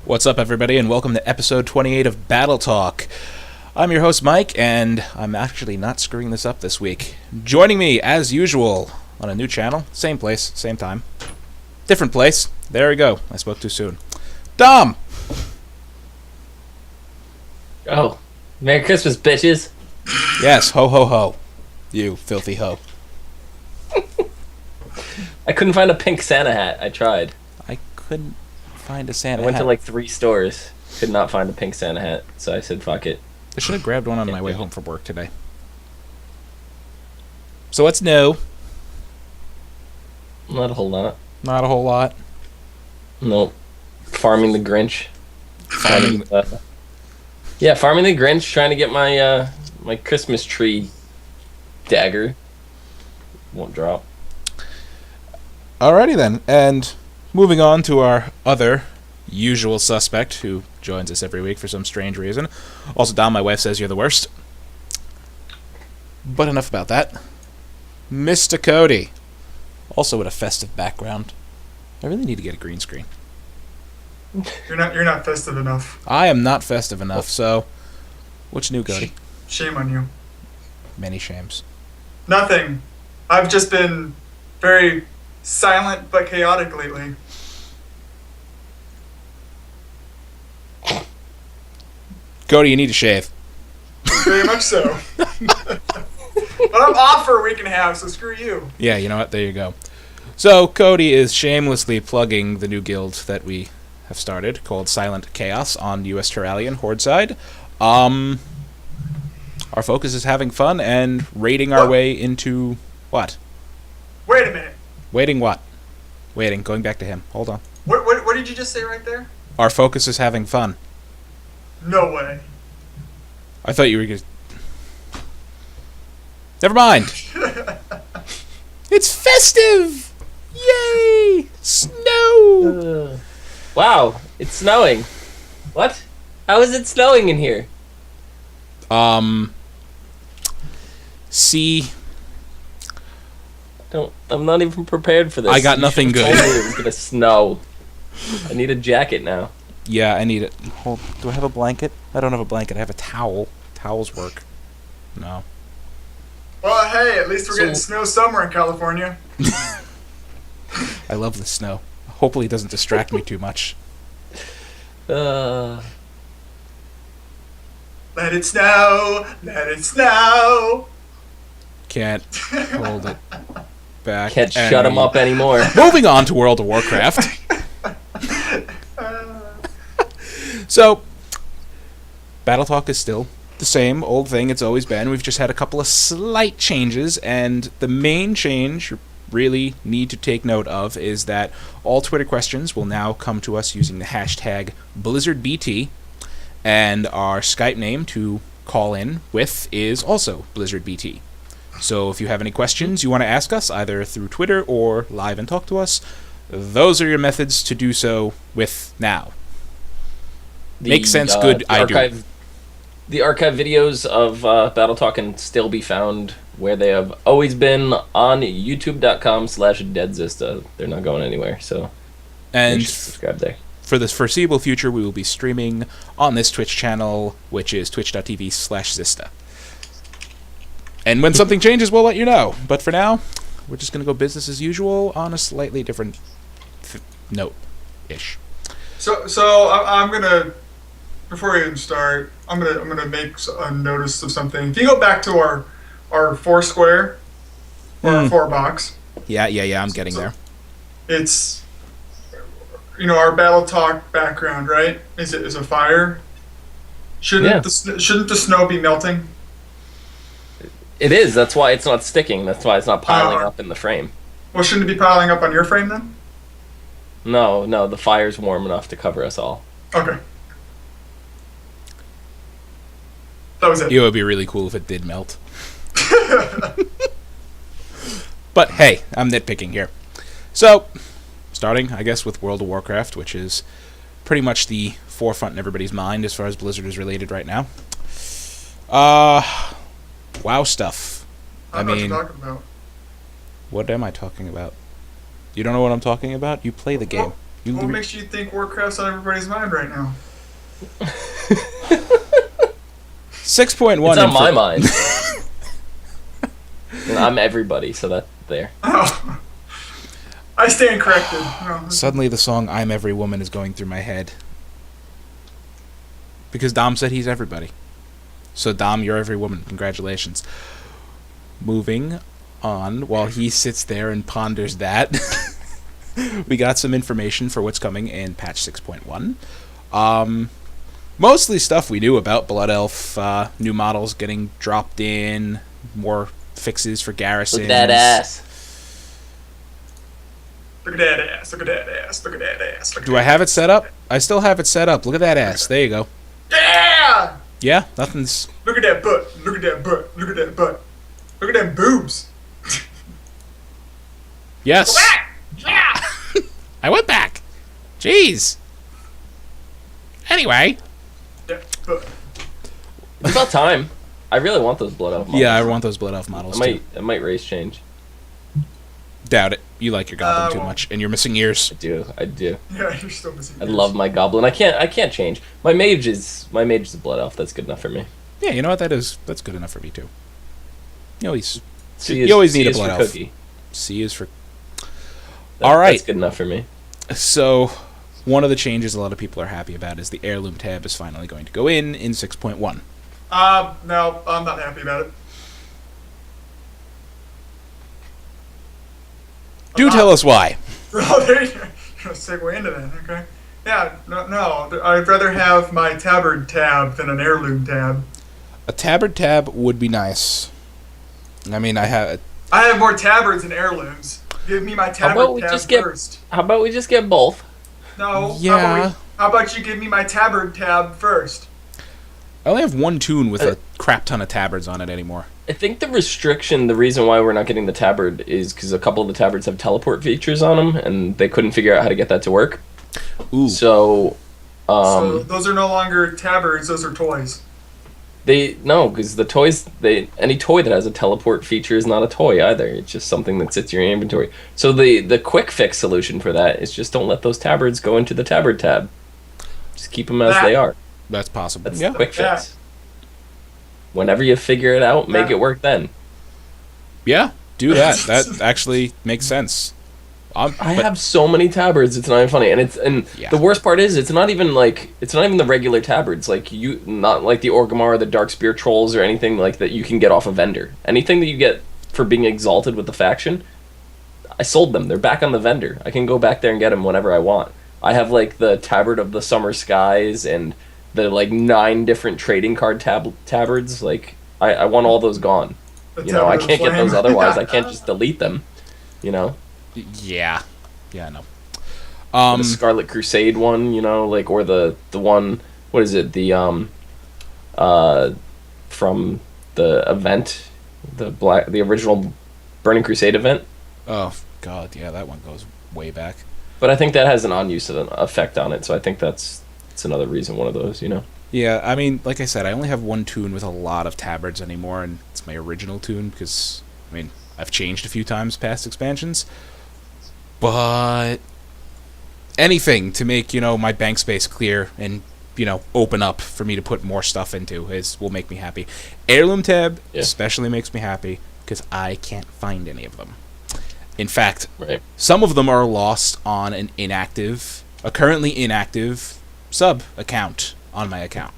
What's up, everybody, and welcome to episode 28 of Battle Talk. I'm your host, Mike, and I'm actually not screwing this up this week. Joining me, as usual, on a new channel, same place, same time, different place. There we go. I spoke too soon. Dom! Oh, Merry Christmas, bitches. Yes, ho ho ho. You filthy ho. I couldn't find a pink Santa hat. I tried. I couldn't find a Santa I went hat. to like 3 stores. Could not find a pink Santa hat, so I said fuck it. I should have grabbed one on my way home from work today. So what's new? Not a whole lot. Not a whole lot. Nope. Farming the Grinch. Farming. Yeah, farming the Grinch. Trying to get my my Christmas tree dagger. Won't drop. Alrighty then, and moving on to our other usual suspect who joins us every week for some strange reason. Also, Dom, my wife says you're the worst. But enough about that. Mr. Cody. Also with a festive background. I really need to get a green screen. You're not festive enough. I am not festive enough, so what's new, Cody? Shame on you. Many shames. Nothing. I've just been very silent but chaotic lately. Cody, you need to shave. Very much so. But I'm off for a week and a half, so screw you. Yeah, you know what? There you go. So, Cody is shamelessly plugging the new guild that we have started, called Silent Chaos on US Terralion Horde side. Our focus is having fun and raiding our way into... What? Wait a minute. Waiting what? Waiting, going back to him. Hold on. What did you just say right there? Our focus is having fun. No way. I thought you were going to... Never mind. It's festive! Yay! Snow! Wow, it's snowing. What? How is it snowing in here? See... I'm not even prepared for this. I got You nothing should've good. told me it was gonna snow. I need a jacket now. Yeah, I need it. Hold, do I have a blanket? I don't have a blanket. I have a towel. Towels work. No. Well, hey, at least we're So- getting snow somewhere in California. I love the snow. Hopefully it doesn't distract me too much. Let it snow. Let it snow. Can't hold it back. Can't shut him up anymore. Moving on to World of Warcraft. So, Battle Talk is still the same old thing it's always been. We've just had a couple of slight changes, and the main change you really need to take note of is that all Twitter questions will now come to us using the hashtag BlizzardBT, and our Skype name to call in with is also BlizzardBT. So if you have any questions you want to ask us, either through Twitter or live and talk to us, those are your methods to do so with now. Makes sense, good, I do. The archive videos of Battle Talk can still be found where they have always been on youtube.com/deadzista. They're not going anywhere, so And you should subscribe there. for the foreseeable future, we will be streaming on this Twitch channel, which is twitch.tv/Zista. And when something changes, we'll let you know. But for now, we're just going to go business as usual on a slightly different note-ish. So I'm gonna, before we even start, I'm gonna make a notice of something. If you go back to our Foursquare, or our 4box, Yeah, I'm getting there. it's, our Battle Talk background, right? Is a fire. Shouldn't the snow be melting? It is. That's why it's not sticking. That's why it's not piling up in the frame. Well, shouldn't it be piling up on your frame then? No, the fire's warm enough to cover us all. Okay. That was it. It would be really cool if it did melt. But hey, I'm nitpicking here. So, starting, I guess, with World of Warcraft, which is pretty much the forefront in everybody's mind as far as Blizzard is related right now. WoW stuff. I don't know what you're talking about. what am I talking about? You don't know what I'm talking about? You play the game. What makes you think Warcraft's on everybody's mind right now? 6.1. It's on my mind. And I'm everybody, so that's there. Oh. I stand corrected. No. Suddenly the song I'm Every Woman is going through my head. Because Dom said he's everybody. So Dom, you're every woman. Congratulations. Moving on, while he sits there and ponders that, we got some information for what's coming in patch 6.1. Mostly stuff we knew about. Blood Elf, new models getting dropped in, more fixes for garrisons. Look at that ass. Look at that ass. Look at that ass. Look at that ass. Look at Do I have it set up? I still have it set up. Look at that ass. There you go. Yeah! Yeah, nothing's... Look at that butt. Look at that butt. Look at that butt. Look at them boobs. Yes. Go back! Yeah! I went back. Jeez. Anyway. Yeah, butt. It's about time. I really want those Blood Elf models. Yeah, I want those Blood Elf models too. I might race change. Doubt it. You like your goblin too well- much, and you're missing ears. I do. Yeah, you're still missing. I love my goblin. I can't change. My mage is a Blood Elf. That's good enough for me. Yeah, you know what? That's good enough for me too. You always C You always C need a is Blood for Elf. Cookie. C is for. That- All right. That's good enough for me. So, one of the changes a lot of people are happy about is the heirloom tab is finally going to go in 6.1. No, I'm not happy about it. Do tell us why. Oh, there you go. Segue into that, okay? Yeah, no, I'd rather have my tabard tab than an heirloom tab. A tabard tab would be nice. I mean, I have more tabards than heirlooms. Give me my about tabard we tab just get- first. How about we just get both? No. Yeah. How about you give me my tabard tab first? I only have one tune with a crap ton of tabards on it anymore. I think the reason why we're not getting the tabard is because a couple of the tabards have teleport features on them, and they couldn't figure out how to get that to work. Ooh. So, So those are no longer tabards; those are toys. because the toys, any toy that has a teleport feature is not a toy either. It's just something that sits in your inventory. So the quick fix solution for that is just don't let those tabards go into the tabard tab. Just keep them as they are. That's possible. That's Yeah. the quick Yeah. fix. Whenever you figure it out, make Yeah. it work then. Yeah, do that. That actually makes sense. I But- have so many tabards, it's not even funny. And Yeah. the worst part is it's not even the regular tabards, not like the Orgrimmar or the Darkspear trolls or anything like that you can get off a vendor. Anything that you get for being exalted with the faction, I sold them. They're back on the vendor. I can go back there and get them whenever I want. I have like the tabard of the summer skies and the 9 different trading card tabards. Like I want all those gone. The You know, I tabard of can't get those flame. otherwise. I can't just delete them. You know, Yeah. Yeah, I know. the Scarlet Crusade one, or the one, what is it? The from the event, the original Burning Crusade event. Oh god, yeah, that one goes way back. But I think that has an on-use effect on it, so I think it's another reason, one of those, Yeah, I mean, like I said, I only have one tune with a lot of tabards anymore, and it's my original tune because, I mean, I've changed a few times past expansions. But anything to make, my bank space clear and, open up for me to put more stuff into will make me happy. Heirloom tab especially makes me happy because I can't find any of them. In fact, Right. some of them are lost on a currently inactive sub account on my account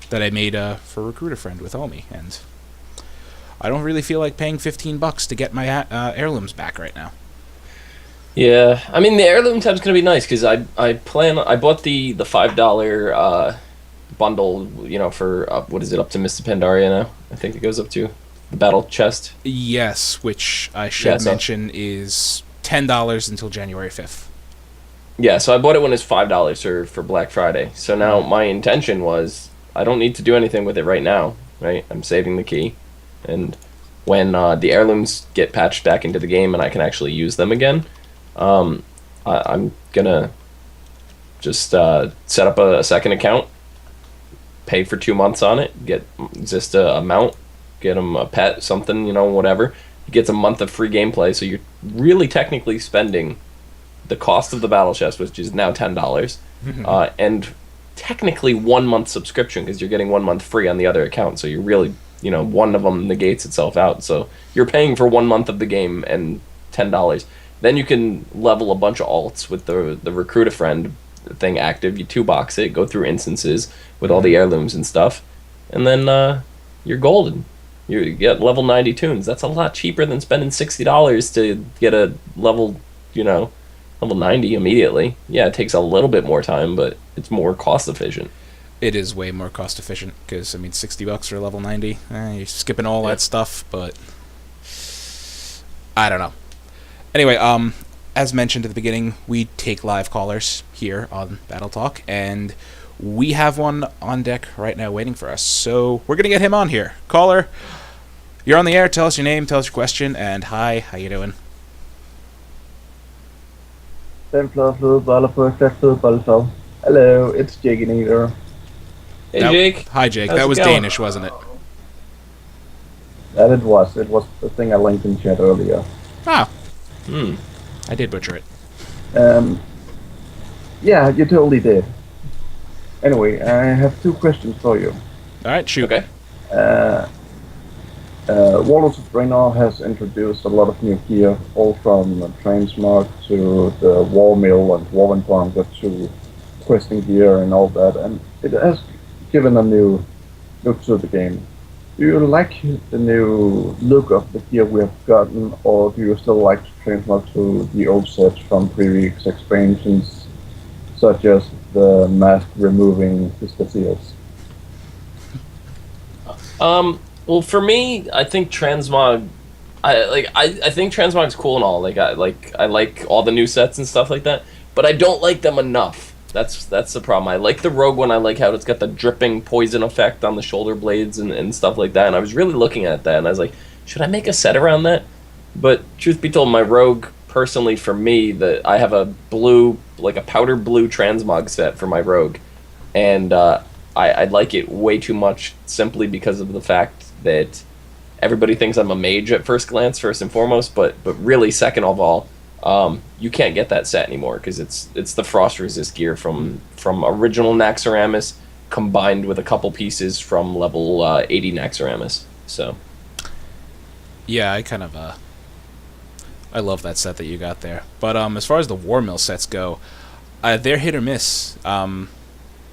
that I made for Recruiter Friend with Omi, and I don't really feel like paying $15 to get my heirlooms back right now. Yeah, I mean the heirloom tab's gonna be nice because I bought the $5 bundle, for what is it, up to Mist of Pandaria now? I think it goes up to the battle chest. Yes, which I should Yeah, so- mention is $10 until January 5th. Yeah, so I bought it when it's $5 for Black Friday. So now my intention was I don't need to do anything with it right now, right? I'm saving the key, and when the heirlooms get patched back into the game and I can actually use them again, I'm gonna just set up a second account, pay for 2 months on it, get just a mount, get him a pet, something, whatever. He gets a month of free gameplay, so you're really technically spending the cost of the battle chest, which is now $10, and technically 1 month subscription because you're getting 1 month free on the other account. So you're really, one of them negates itself out. So you're paying for 1 month of the game and $10. Then you can level a bunch of alts with the recruit a friend thing active. You 2-box it, go through instances with all the heirlooms and stuff, and then you're golden. You get level 90 tunes. That's a lot cheaper than spending $60 to get a level, level 90 immediately. Yeah, it takes a little bit more time, but it's more cost efficient. It is way more cost efficient because, I mean, $60 for level 90. You're skipping all that stuff, but I don't know. Anyway, as mentioned at the beginning, we take live callers here on Battle Talk, and we have one on deck right now waiting for us. So we're going to get him on here. Caller, you're on the air. Tell us your name, tell us your question, and hi, how you doing? Hello, it's Jake Eater. Hey, Jake. Hi, Jake. How's that it was going? Danish, wasn't it? That it was. It was the thing I linked in chat earlier. Ah. I did butcher it. Yeah, you totally did. Anyway, I have 2 questions for you. All right, shoot. Okay. Warlords of Draenor has introduced a lot of new gear, all from Transmog to the War Mill and Warwind Bunker to questing gear and all that, and it has given a new look to the game. Do you like the new look of the gear we have gotten, or do you still like to transmog to the old sets from previous expansions, such as the mask removing pistachios? Well, for me, I think transmog. I think transmog's cool and all. I like all the new sets and stuff like that. But I don't like them enough. That's the problem. I like the Rogue one. I like how it's got the dripping poison effect on the shoulder blades and stuff like that. And I was really looking at that, and I was like, should I make a set around that? But truth be told, my Rogue, personally for me, I have a blue, like a powder blue transmog set for my Rogue, and I like it way too much simply because of the fact that everybody thinks I'm a mage at first glance, first and foremost, but really second of all, you can't get that set anymore because it's the frost resist gear from original Naxxramas combined with a couple pieces from level 80 Naxxramas. So Yeah, I kind of I love that set that you got there. But as far as the War Mill sets go, they're hit or miss. And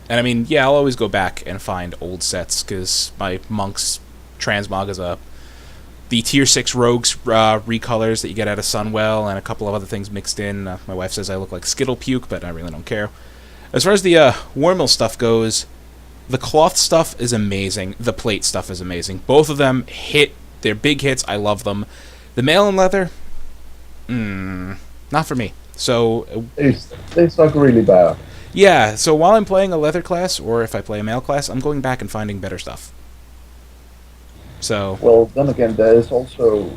I mean, yeah, I'll always go back and find old sets because my Monk's transmog is the tier 6 rogues recolors that you get out of Sunwell and a couple of other things mixed in. My wife says I look like Skittle Puke, but I really don't care. As far as the War Mill stuff goes, the cloth stuff is amazing. The plate stuff is amazing. Both of them hit. They're big hits. I love them. The mail and leather, not for me. So They suck really bad. yeah, so while I'm playing a leather class, or if I play a mail class, I'm going back and finding better stuff. So Well, then again, there is also...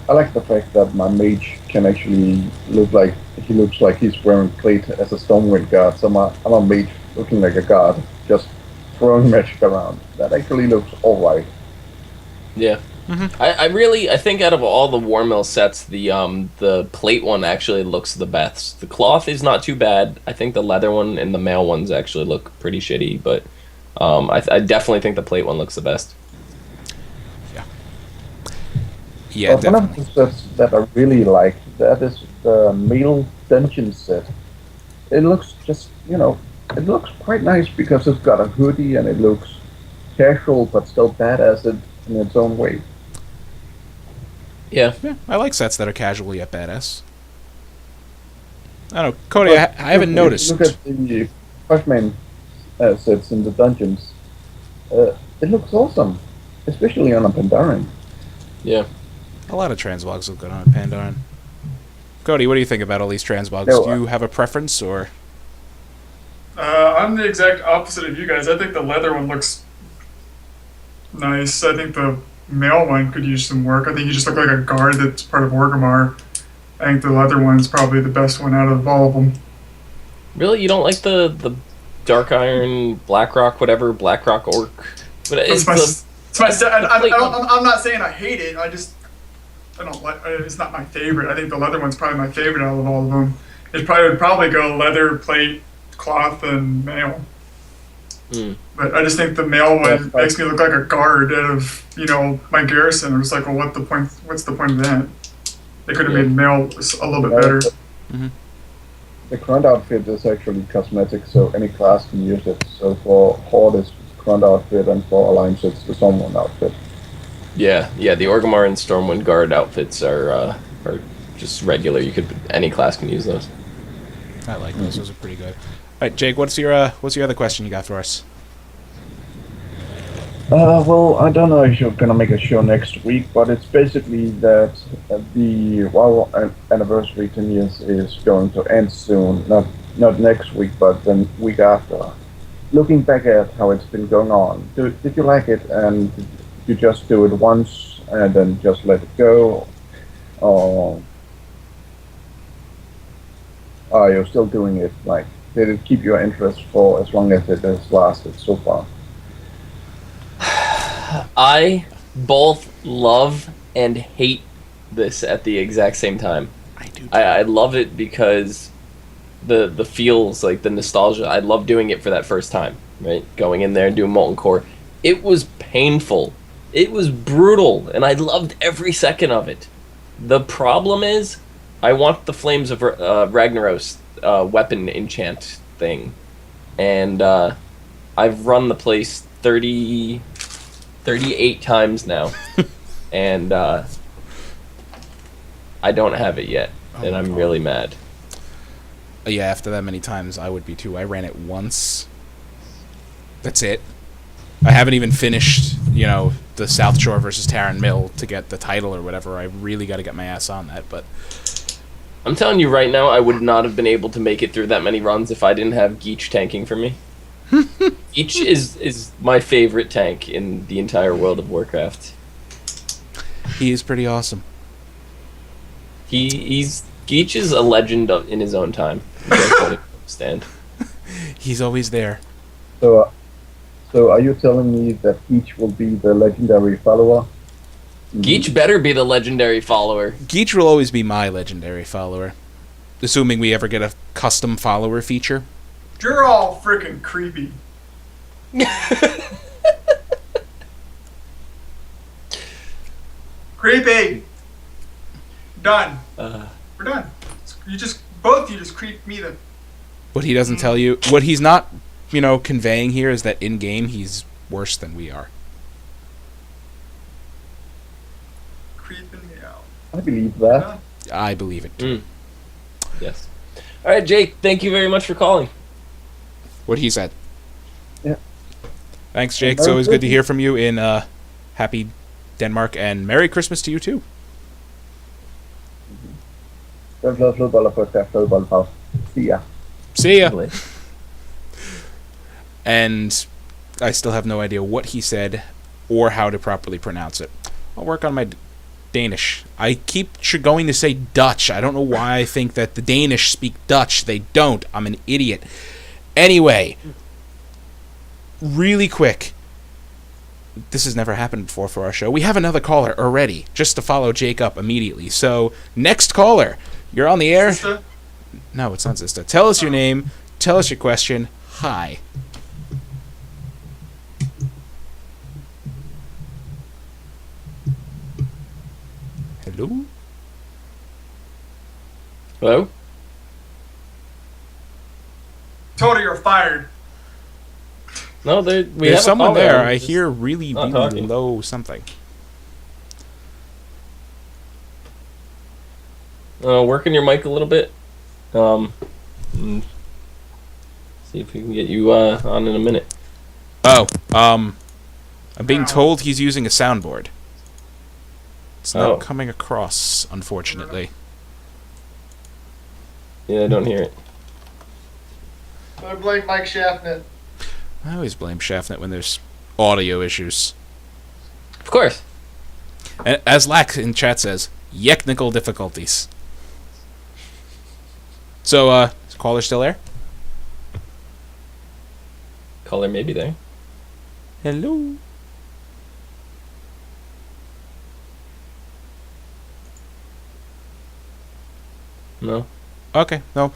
I like the fact that my mage can actually look like... He looks like he's wearing plate as a Stormwind guard. So I'm a mage looking like a guard, just throwing magic around. That actually looks alright. yeah. I think out of all the War Mill sets, the plate one actually looks the best. The cloth is not too bad. I think the leather one and the mail ones actually look pretty shitty, but I definitely think the plate one looks the best. yeah, But one of the sets that I really like, that is the Mail Dungeon set. It looks just, it looks quite nice because it's got a hoodie and it looks casual but still badass in its own way. Yeah. yeah, I like sets that are casual yet badass. I don't know, Cody. I haven't noticed. Look at the 5-man sets in the dungeons. It looks awesome, especially on a Pandaren. Yeah. A lot of transmogs look good on a Pandaren. Cody, what do you think about all these transmogs? No, Do you have a preference, or? I'm the exact opposite of you guys. I think the leather one looks nice. I think the male one could use some work. I think you just look like a guard that's part of Orgrimmar. I think the leather one's probably the best one out of all of them. Really, you don't like the Dark Iron, Blackrock, whatever, Blackrock Orc? But That's it's my, the It's my I'm not saying I hate it. I don't like. It's not my favorite. I think the leather one's probably my favorite out of all of them. Would probably go leather, plate, cloth, and mail. But I just think the mail one makes me look like a guard out of my garrison. I'm just like, well, what's the point of that? They could have made mail a little bit better. The grunt outfit is actually cosmetic, so any class can use it. So for Horde it's grunt outfit, and for Alliance it's the Stormwind outfit. Yeah. The Orgrimmar and Stormwind Guard outfits are just regular. Any class can use those. I like those. Those are pretty good. All right, Jake, what's your other question you got for us? Well, I don't know if you're gonna make a show next week, but it's basically that the WoW anniversary 10 years is going to end soon. Not next week, but the week after. Looking back at how it's been going on, did you like it, and did you just do it once and then just let it go, or are you still doing it? Like, did it keep your interest for as long as it has lasted so far? I both love and hate this at the exact same time. I do. I love it because the feels, like the nostalgia. I love doing it for that first time, right? Going in there and doing Molten Core. It was painful. It was brutal, and I loved every second of it. The problem is, I want the Flames of Ragnaros weapon enchant thing, and I've run the place 38 times now, and I don't have it yet, and I'm really mad. Yeah, after that many times, I would be too. I ran it once. That's it. I haven't even finished, the South Shore versus Tarren Mill to get the title or whatever. I really got to get my ass on that, but I'm telling you right now, I would not have been able to make it through that many runs if I didn't have Geach tanking for me. Geach is my favorite tank in the entire World of Warcraft. he is pretty awesome. Geach is a legend in his own time. You guys don't understand. He's always there. So are you telling me that each will be the legendary follower? Geach better be the legendary follower. Geach will always be my legendary follower, assuming we ever get a custom follower feature. You're all freaking creepy. Creepy. Done. We're done. You just creep me the. What he doesn't tell you, what he's not, conveying here is that in game he's worse than we are. Creeping me out. I believe that. I believe it. Yes. All right, Jake. Thank you very much for calling. What he said. Yeah. Thanks, Jake. It's always good to hear from you in happy Denmark, and Merry Christmas to you too. See ya. See ya. And I still have no idea what he said or how to properly pronounce it. I'll work on my Danish. I keep going to say Dutch. I don't know why I think that the Danish speak Dutch. They don't. I'm an idiot. Anyway, really quick. This has never happened before for our show. We have another caller already, just to follow Jake up immediately. So, next caller, you're on the air. Sister? No, it's not Zista. Tell us your name. Tell us your question. Hi. Hello? Hello? Told her you're fired. No, we There's have someone a caller. there. I'm I just hear really, not really talking. low something. Working your mic a little bit. See if we can get you on in a minute. Oh, I'm being Wow. told he's using a soundboard. It's not Oh. coming across, unfortunately. Yeah, I don't hear it. I blame Mike Shaftnet. I always blame Shaftnet when there's audio issues. Of course. And as Lack in chat says, technical difficulties. So, is the caller still there? Caller may be there. Hello? No. Okay, no.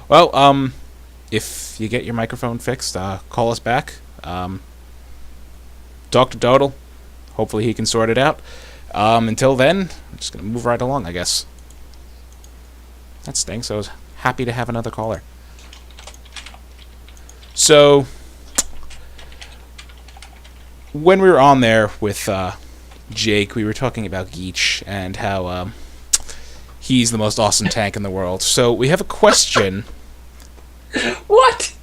Well, if you get your microphone fixed, call us back. Talk to Dodal. Hopefully he can sort it out. Until then, I'm just going to move right along, I guess. That stinks. I was happy to have another caller. So, when we were on there with Jake, we were talking about Geach and how he's the most awesome tank in the world. So, we have a question. What?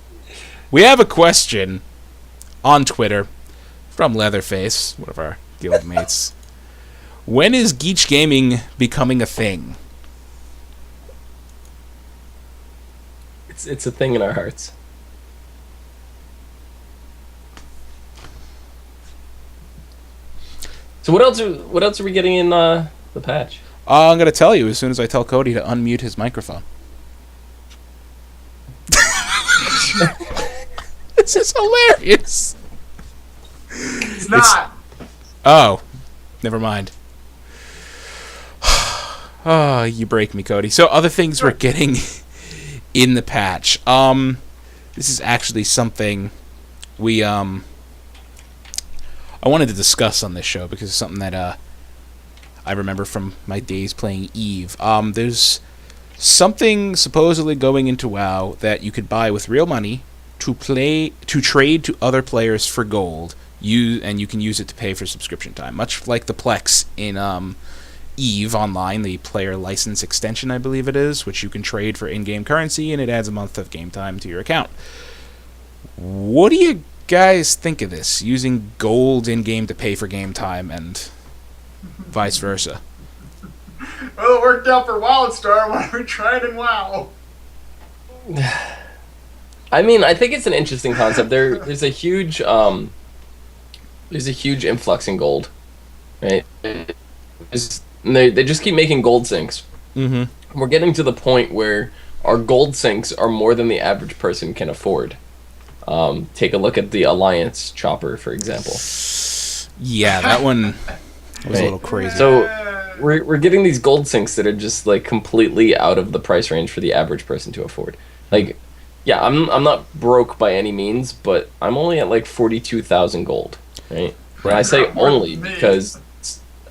We have a question on Twitter from Leatherface, one of our guild mates. When is Geach Gaming becoming a thing? It's a thing in our hearts. So what else are we getting in the patch? I'm going to tell you as soon as I tell Cody to unmute his microphone. This is hilarious. It's not. Oh, never mind. Oh, you break me, Cody. So other things we're getting in the patch. This is actually something we I wanted to discuss on this show because it's something that I remember from my days playing Eve. There's something supposedly going into WoW that you could buy with real money to trade to other players for gold. And you can use it to pay for subscription time, much like the Plex in Eve Online, the player license extension, I believe it is, which you can trade for in-game currency, and it adds a month of game time to your account. What do you guys think of this, using gold in-game to pay for game time and vice versa? Well, it worked out for WildStar. Why don't we try it in WoW? I mean, I think it's an interesting concept. There's a huge influx in gold, right? They just keep making gold sinks. Mm-hmm. We're getting to the point where our gold sinks are more than the average person can afford. Take a look at the Alliance chopper, for example. Yeah, that one was a little crazy. So we're getting these gold sinks that are just like completely out of the price range for the average person to afford. Like, yeah, I'm not broke by any means, but I'm only at like 42,000 gold, right? And I say only because,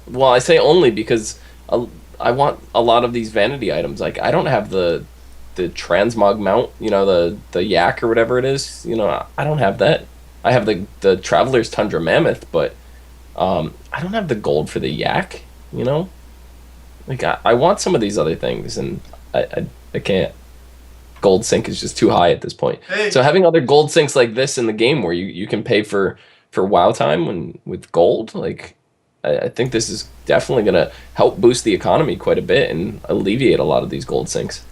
well, I say only because I want a lot of these vanity items. Like, I don't have the transmog mount, you know, the yak or whatever it is. You know, I don't have that. I have the Traveler's Tundra Mammoth, but I don't have the gold for the yak. You know, like I want some of these other things, and I can't. Gold sink is just too high at this point. Hey. So having other gold sinks like this in the game where you can pay for WoW time with gold, like I think this is definitely gonna help boost the economy quite a bit and alleviate a lot of these gold sinks.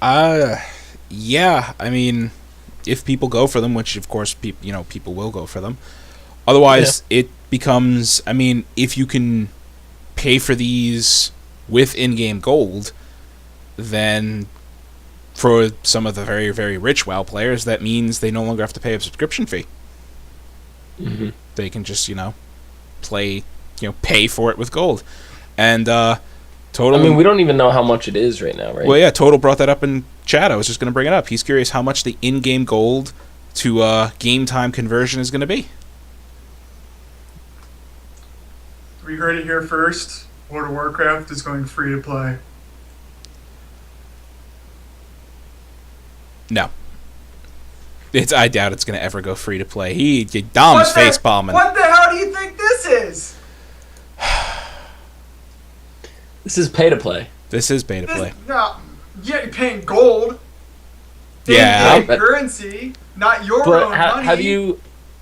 Yeah, I mean, if people go for them, which of course people will go for them. Otherwise, it becomes, I mean, if you can pay for these with in-game gold, then for some of the very, very rich WoW players, that means they no longer have to pay a subscription fee. Mm-hmm. They can just, play, pay for it with gold. And Total. I mean, we don't even know how much it is right now, right? Well, yeah, Total brought that up in chat. I was just going to bring it up. He's curious how much the in-game gold to game time conversion is going to be. We heard it here first. World of Warcraft is going free to play. No. I doubt it's going to ever go free to play. Dom's face palming. What the hell do you think this is? This is pay to play. This is pay to play. No, yeah, you're paying gold. Yeah, in-game currency, not your But own money.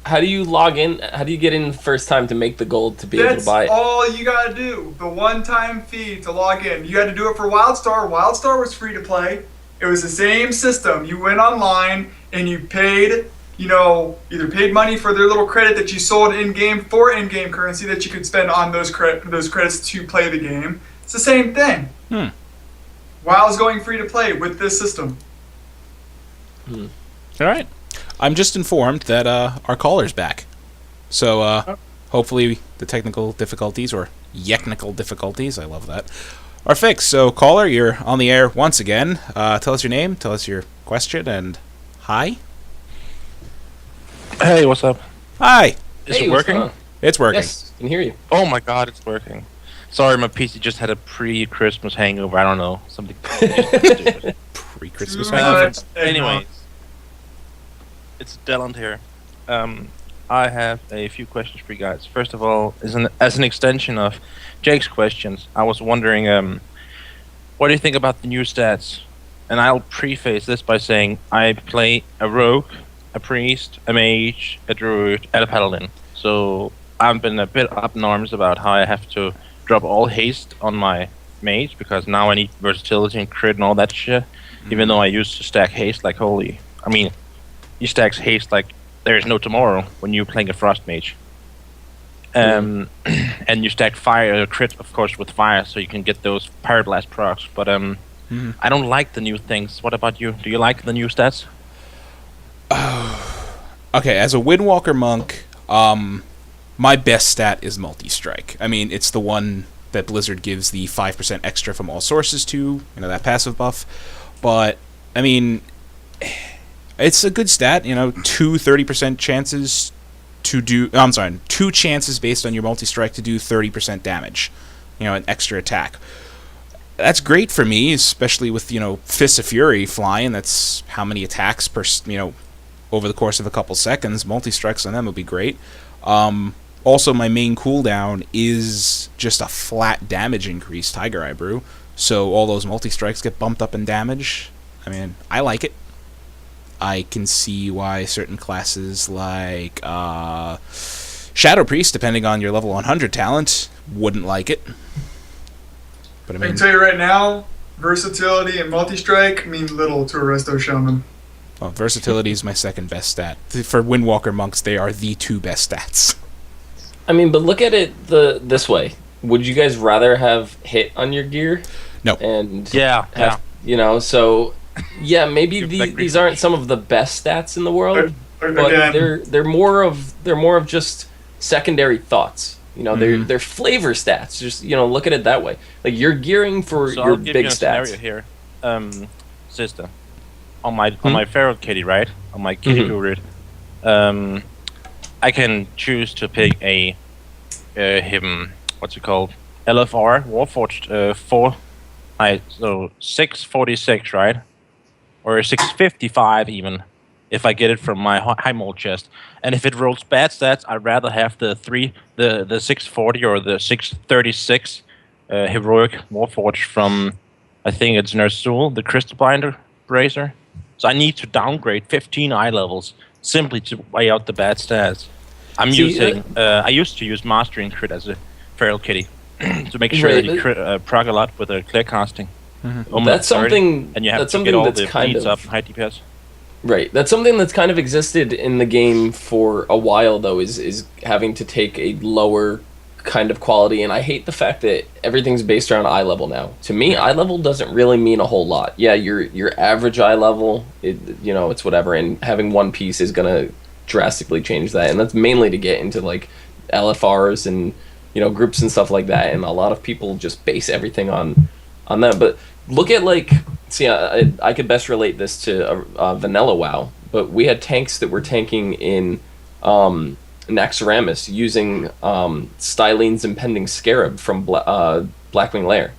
how do you log in? How do you get in the first time to make the gold to be able to buy it? That's all you gotta do. The one-time fee to log in. You had to do it for WildStar. WildStar was free to play. It was the same system. You went online and you paid, either paid money for their little credit that you sold in-game for in-game currency that you could spend on those credits to play the game. It's the same thing. WoW is going free to play with this system. All right. I'm just informed that our caller's back. So hopefully the technical difficulties, or yechnical difficulties, I love that, Our fix. So, caller, you're on the air once again. Tell us your name, tell us your question, and hi. Hey, what's up? Hi. Is Hey, it what's working? going on? It's working. Yes, can hear you. Oh my god, it's working. Sorry, my PC just had a pre-Christmas hangover. I don't know, something stupid. Pre-Christmas Too hangover. much eggnog. Anyways, it's Deland here. I have a few questions for you guys. First of all, as an extension of Jake's questions, I was wondering, what do you think about the new stats? And I'll preface this by saying I play a rogue, a priest, a mage, a druid, and a paladin. So I've been a bit up in arms about how I have to drop all haste on my mage because now I need versatility and crit and all that shit. Even though I used to stack haste like holy. I mean, you stack haste like there's no tomorrow when you're playing a frost mage. And you stack fire crit, of course, with fire, so you can get those pyroblast procs. But I don't like the new things. What about you? Do you like the new stats? Okay, as a Windwalker monk, my best stat is multi-strike. I mean, it's the one that Blizzard gives the 5% extra from all sources to, that passive buff. But, I mean, it's a good stat, 30% chances to do... I'm sorry, 2 chances based on your multi-strike to do 30% damage, an extra attack. That's great for me, especially with, Fists of Fury flying. That's how many attacks per, over the course of a couple seconds. Multi-strikes on them would be great. Also, my main cooldown is just a flat damage increase, Tiger Eye Brew. So all those multi-strikes get bumped up in damage. I mean, I like it. I can see why certain classes like Shadow Priest, depending on your level 100 talent, wouldn't like it. But I I mean, can tell you right now, versatility and multi-strike mean little to a Resto Shaman. well, versatility is my second best stat. For Windwalker monks, they are the 2 best stats. I mean, but look at it this way. Would you guys rather have hit on your gear? No. And Yeah, have, so yeah, maybe Give back these aren't some of the best stats in the world, but Again, they're more of just secondary thoughts. They're flavor stats. Just look at it that way. Like you're gearing for So your I'll give big you a stats. scenario here. Sister, on my feral kitty, right? On my kitty druid, I can choose to pick a what's it called? LFR Warforged 4. So 646, right? Or 655 even, if I get it from my high mold chest. And if it rolls bad stats, I'd rather have the 640 or the 636 heroic Warforged from, I think it's Ner'zhul, the Crystal Binder Bracer. So I need to downgrade 15 eye levels simply to weigh out the bad stats. I used to use Mastery and Crit as a feral kitty to make sure that you proc a lot with a clear casting. That's something. And you have that's to something get all that's the kind beats of up in high DPS. right. That's something that's kind of existed in the game for a while, though. Is having to take a lower kind of quality, and I hate the fact that everything's based around eye level now. To me, eye level doesn't really mean a whole lot. Yeah, your average eye level, it's whatever, and having one piece is gonna drastically change that, and that's mainly to get into like LFRs and groups and stuff like that, and a lot of people just base everything on that. But look at I could best relate this to vanilla WoW, but we had tanks that were tanking in Naxxramas using Stylene's Impending Scarab from Blackwing Lair,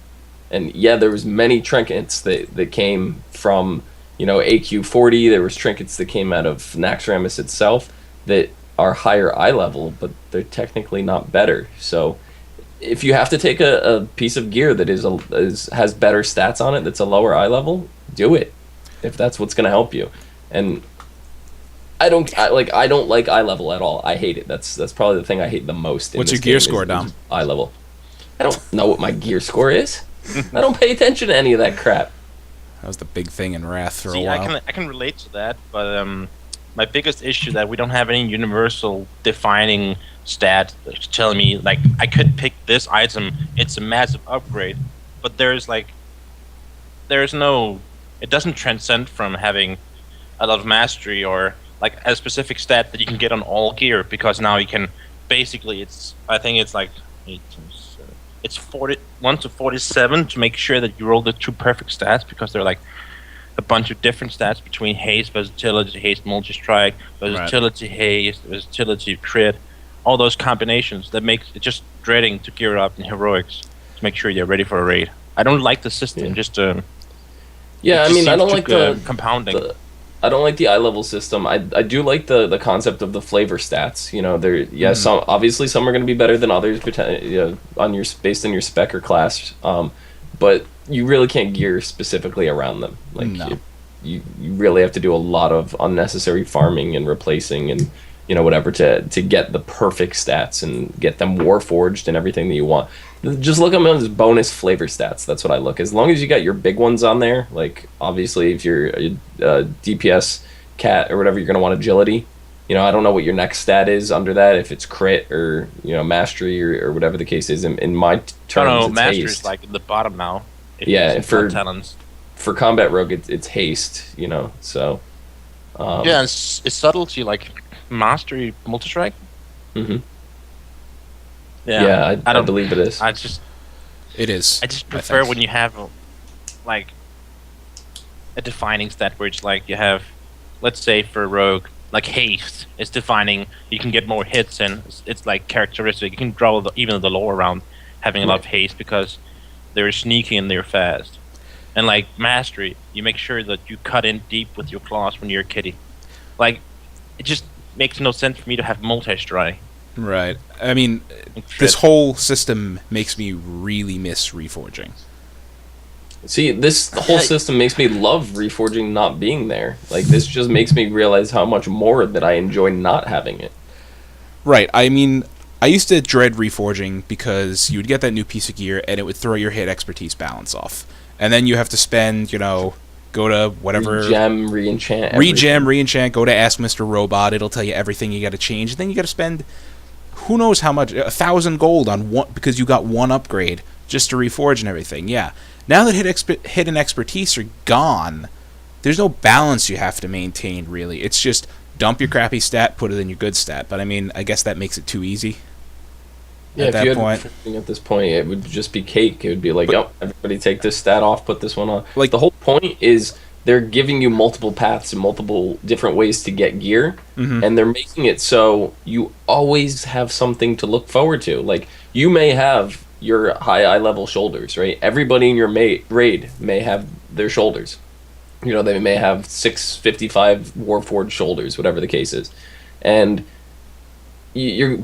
and yeah, there was many trinkets that came from AQ40. There was trinkets that came out of Naxxramas itself that are higher eye level, but they're technically not better. So if you have to take a piece of gear that has better stats on it that's a lower eye level, do it if that's what's going to help you. And I don't like eye level at all. I hate it. That's probably the thing I hate the most. What's your gear score, Dom? Eye level. I don't know what my gear score is. I don't pay attention to any of that crap. That was the big thing in Wrath for a See, while. I can relate to that, but my biggest issue is that we don't have any universal defining stat that's telling me like I could pick this item. It's a massive upgrade, but there's no. It doesn't transcend from having a lot of mastery or like a specific stat that you can get on all gear, because now you can basically I think it's like 8 times it's 41 to 47 to make sure that you roll the 2 perfect stats, because they're like a bunch of different stats between haste, versatility, haste, multi-strike, versatility, haste, versatility, crit, all those combinations that makes it just dreading to gear up in heroics to make sure you're ready for a raid. I don't like the system. Yeah. Just Yeah, I mean, I don't like the compounding. I don't like the eye level system. I do like the concept of the flavor stats. You know, some obviously some are going to be better than others, on your based on your spec or class. But you really can't gear specifically around them. Like No. you really have to do a lot of unnecessary farming and replacing and whatever to get the perfect stats and get them warforged and everything that you want. Just look at them as bonus flavor stats. That's what I look. As long as you got your big ones on there, like obviously if you're a DPS cat or whatever, you're gonna want agility. I don't know what your next stat is under that, if it's crit or mastery or whatever the case is. In my terms, no, it's master haste. is like at the bottom now. Yeah, for talents. For combat rogue, it's haste. So. Yeah, it's subtlety, like mastery, multi-strike. Mm-hmm. Yeah, I don't believe it is. It is. I just prefer think. when you have like a defining stat where it's like you have, let's say for rogue, like haste is defining. You can get more hits, and it's like characteristic. You can draw even the lore around having a lot of haste because they're sneaky and they're fast. And like mastery, you make sure that you cut in deep with your claws when you're a kitty. Like, it just makes no sense for me to have multi-strike. Right. I mean, this whole system makes me really miss reforging. See, this whole system makes me love reforging not being there. Like, this just makes me realize how much more that I enjoy not having it. Right. I mean, I used to dread reforging because you would get that new piece of gear and it would throw your hit expertise balance off. And then you have to spend, go to whatever... Regem, re-enchant. Re-enchant, go to Ask Mr. Robot. It'll tell you everything you got to change. And then you got to spend who knows how much, 1,000 gold on one, because you got one upgrade just to reforge and everything. Yeah. Now that hit and expertise are gone, there's no balance you have to maintain, really. It's just dump your crappy stat, put it in your good stat. But I mean, I guess that makes it too easy. Yeah, at that point. At this point, it would just be cake. It would be like, everybody take this stat off, put this one on. Like, the whole point is they're giving you multiple paths and multiple different ways to get gear, and they're making it so you always have something to look forward to. Like, you may have your high eye level shoulders, right? Everybody in your raid may have their shoulders. They may have 655 Warforged shoulders, whatever the case is, and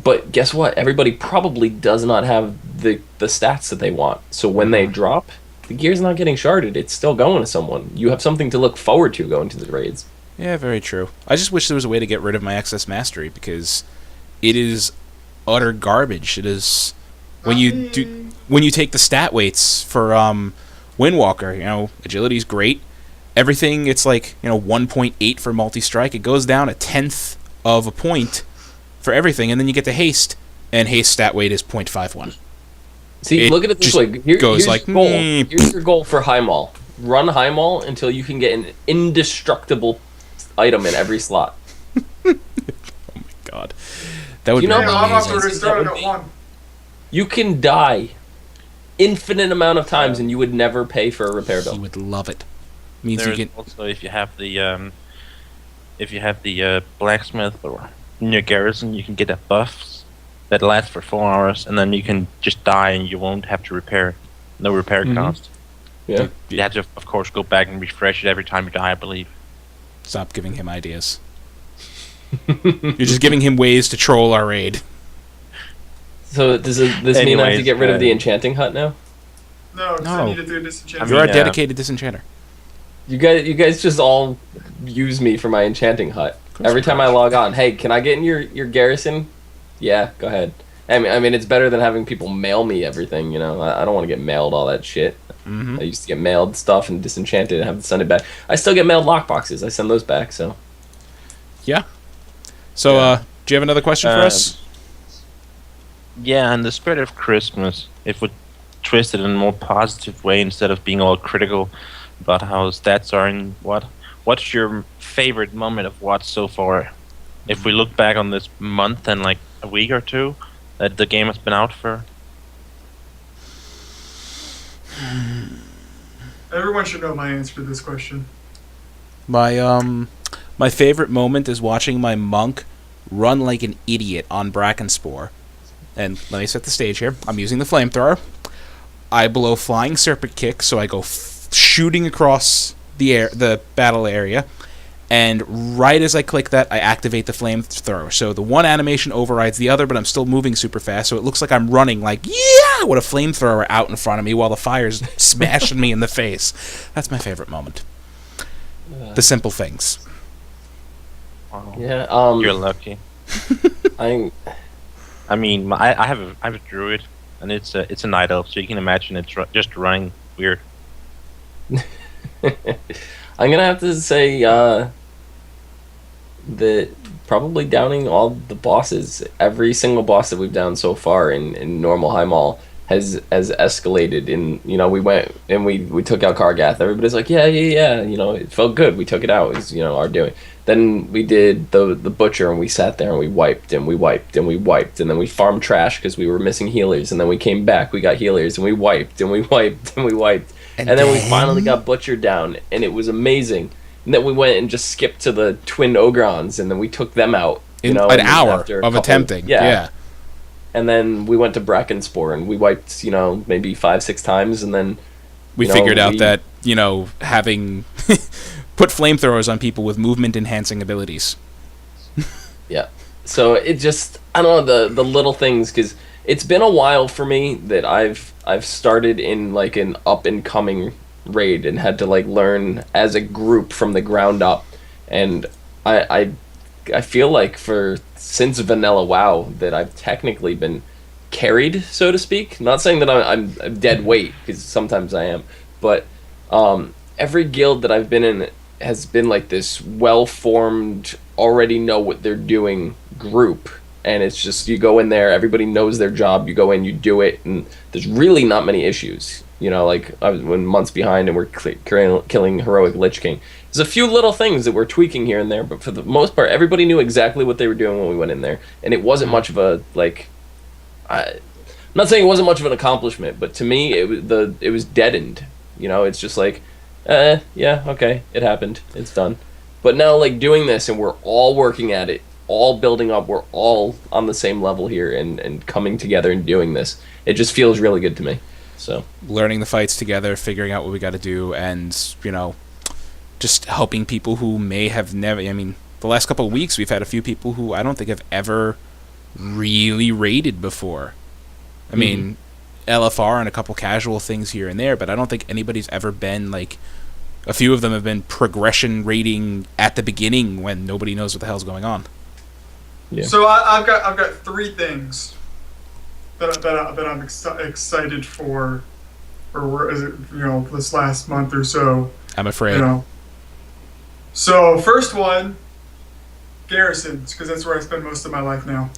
but guess what? Everybody probably does not have the stats that they want. So when they drop, the gear's not getting sharded. It's still going to someone. You have something to look forward to going to the raids. Yeah, very true. I just wish there was a way to get rid of my excess mastery because it is utter garbage. It is when you take the stat weights for Windwalker. Agility's great. Everything, it's like 1.8 for multi-strike. It goes down 1/10 of a point for everything, and then you get to haste, and haste stat weight is 0.51. See, look at it this way. Here's like, your goal. Here's your goal for High Maul. Run High Maul until you can get an indestructible item in every slot. Oh my god. That would be I'm off to amazing. restart at 1. You can die infinite amount of times and you would never pay for a repair bill. You would love it. Means There's you can... also if you have the blacksmith or in your garrison, you can get a buffs that last for 4 hours, and then you can just die and you won't have to repair it. No repair cost. Yeah. You have to, of course, go back and refresh it every time you die, I believe. Stop giving him ideas. You're just giving him ways to troll our raid. So does this mean I have to get rid of the enchanting hut now? No, because I need to do disenchantment. You're a dedicated disenchanter. You guys just all use me for my enchanting hut. Every time I log on, hey, can I get in your garrison? Yeah, go ahead. I mean, it's better than having people mail me everything, I don't want to get mailed all that shit. I used to get mailed stuff and disenchanted and have to send it back. I still get mailed lockboxes. I send those back, so. Yeah. So, do you have another question for us? Yeah, in the spirit of Christmas, if we twist it in a more positive way instead of being all critical about how stats are and what's your favorite moment of what so far? If we look back on this month and like a week or two that the game has been out for. Everyone should know my answer to this question. My favorite moment is watching my monk run like an idiot on Brackenspore. And let me set the stage here. I'm using the flamethrower. I blow flying serpent kick, so I go shooting across the battle area. And right as I click that, I activate the flamethrower. So the one animation overrides the other, but I'm still moving super fast, so it looks like I'm running like, yeah, with a flamethrower out in front of me while the fire's smashing me in the face. That's my favorite moment. The simple things. Wow. Yeah. You're lucky. I I have a druid, and it's a night elf, so you can imagine it's just running weird. I'm gonna have to say that probably downing all the bosses, every single boss that we've downed so far in normal high mall has escalated. In we went and we took out Kargath. Everybody's like, yeah, it felt good. We took it out. It was our doing. Then we did the butcher, and we sat there and we wiped and we wiped and we wiped, and then we farmed trash because we were missing healers, and then we came back, we got healers, and we wiped and we wiped and we wiped, and then we finally got butchered down, and it was amazing. And then we went and just skipped to the twin Ogrons, and then we took them out. In an hour of attempting. Yeah. And then we went to Brackenspore, and we wiped, maybe 5-6 times, and then we figured out that, having put flamethrowers on people with movement enhancing abilities. Yeah. So it just, I don't know, the little things, because it's been a while for me that I've started in like an up and coming raid and had to like learn as a group from the ground up, and I feel like since Vanilla WoW that I've technically been carried, so to speak. Not saying that I'm dead weight, because sometimes I am, but every guild that I've been in has been like this well-formed, already know what they're doing group, and it's just you go in there, everybody knows their job, you go in, you do it, and there's really not many issues. Like I was months behind, and we're killing heroic Lich King. There's a few little things that we're tweaking here and there, but for the most part, everybody knew exactly what they were doing when we went in there, and it wasn't much of a I'm not saying it wasn't much of an accomplishment, but to me, it was deadened. It's just like, yeah, okay, it happened, it's done. But now, like doing this, and we're all working at it, all building up, we're all on the same level here, and coming together and doing this. It just feels really good to me. So learning the fights together, figuring out what we got to do, and just helping people who may have never. The last couple of weeks we've had a few people who I don't think have ever really raided before. LFR and a couple casual things here and there, but I don't think anybody's ever been like. A few of them have been progression raiding at the beginning when nobody knows what the hell's going on. Yeah. So I've got 3 things that I'm excited for is it this last month or so. I'm afraid. So first one, garrisons, because that's where I spend most of my life now.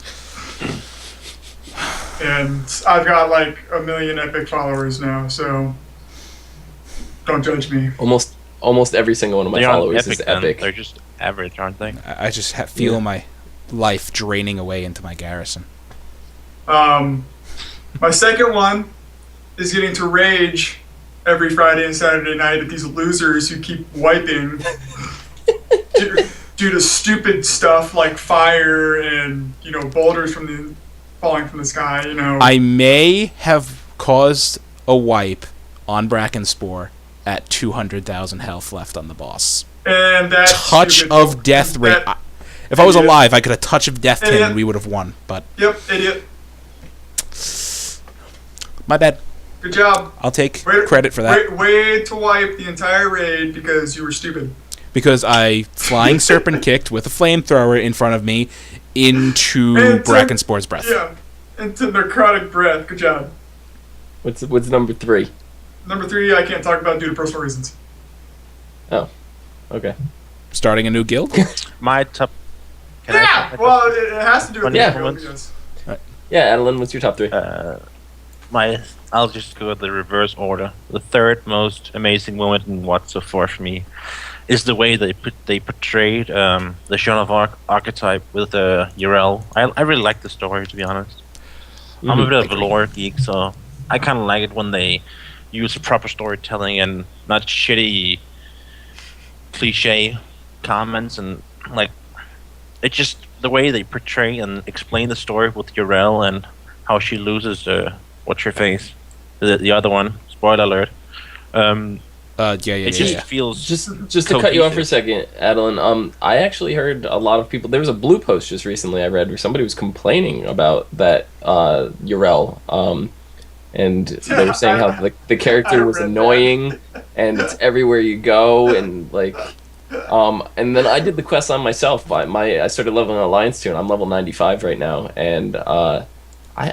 And I've got like 1 million epic followers now, so don't judge me. Almost every single one of my followers is epic. They're just average, aren't they? I just feel my life draining away into my garrison. My second one is getting to rage every Friday and Saturday night at these losers who keep wiping due to stupid stuff like fire and boulders falling from the sky. I may have caused a wipe on Brackenspore at 200,000 health left on the boss. And that's touch of death rate. If I was alive, I could have touch of death him and we would have won. But yep, idiot. My bad. Good job. I'll take credit for that. Way to wipe the entire raid because you were stupid. Because I flying serpent kicked with a flamethrower in front of me into Brackenspore's breath. Yeah, into necrotic breath. Good job. What's number 3? Number 3, I can't talk about due to personal reasons. Oh, okay. Starting a new guild? My top. Well, it has to do with the guild, yes. Yeah, Adeline, what's your top 3? I'll just go with the reverse order. The third most amazing moment in WoT so far for me is the way they portrayed the Joan of Arc archetype with Yrel. I really like the story, to be honest. I'm a bit of a lore geek, so I kind of like it when they use proper storytelling and not shitty cliche comments, and like it's just the way they portray and explain the story with Urel and how she loses what's her face, the other one. Spoiler alert. It just feels Just to cut you off for a second, Adeline. I actually heard a lot of people. There was a blue post just recently I read where somebody was complaining about that Urel. And they were saying how the character was annoying, and it's everywhere you go, and like, and then I did the quest on myself. I started leveling Alliance 2, and I'm level 95 right now, and I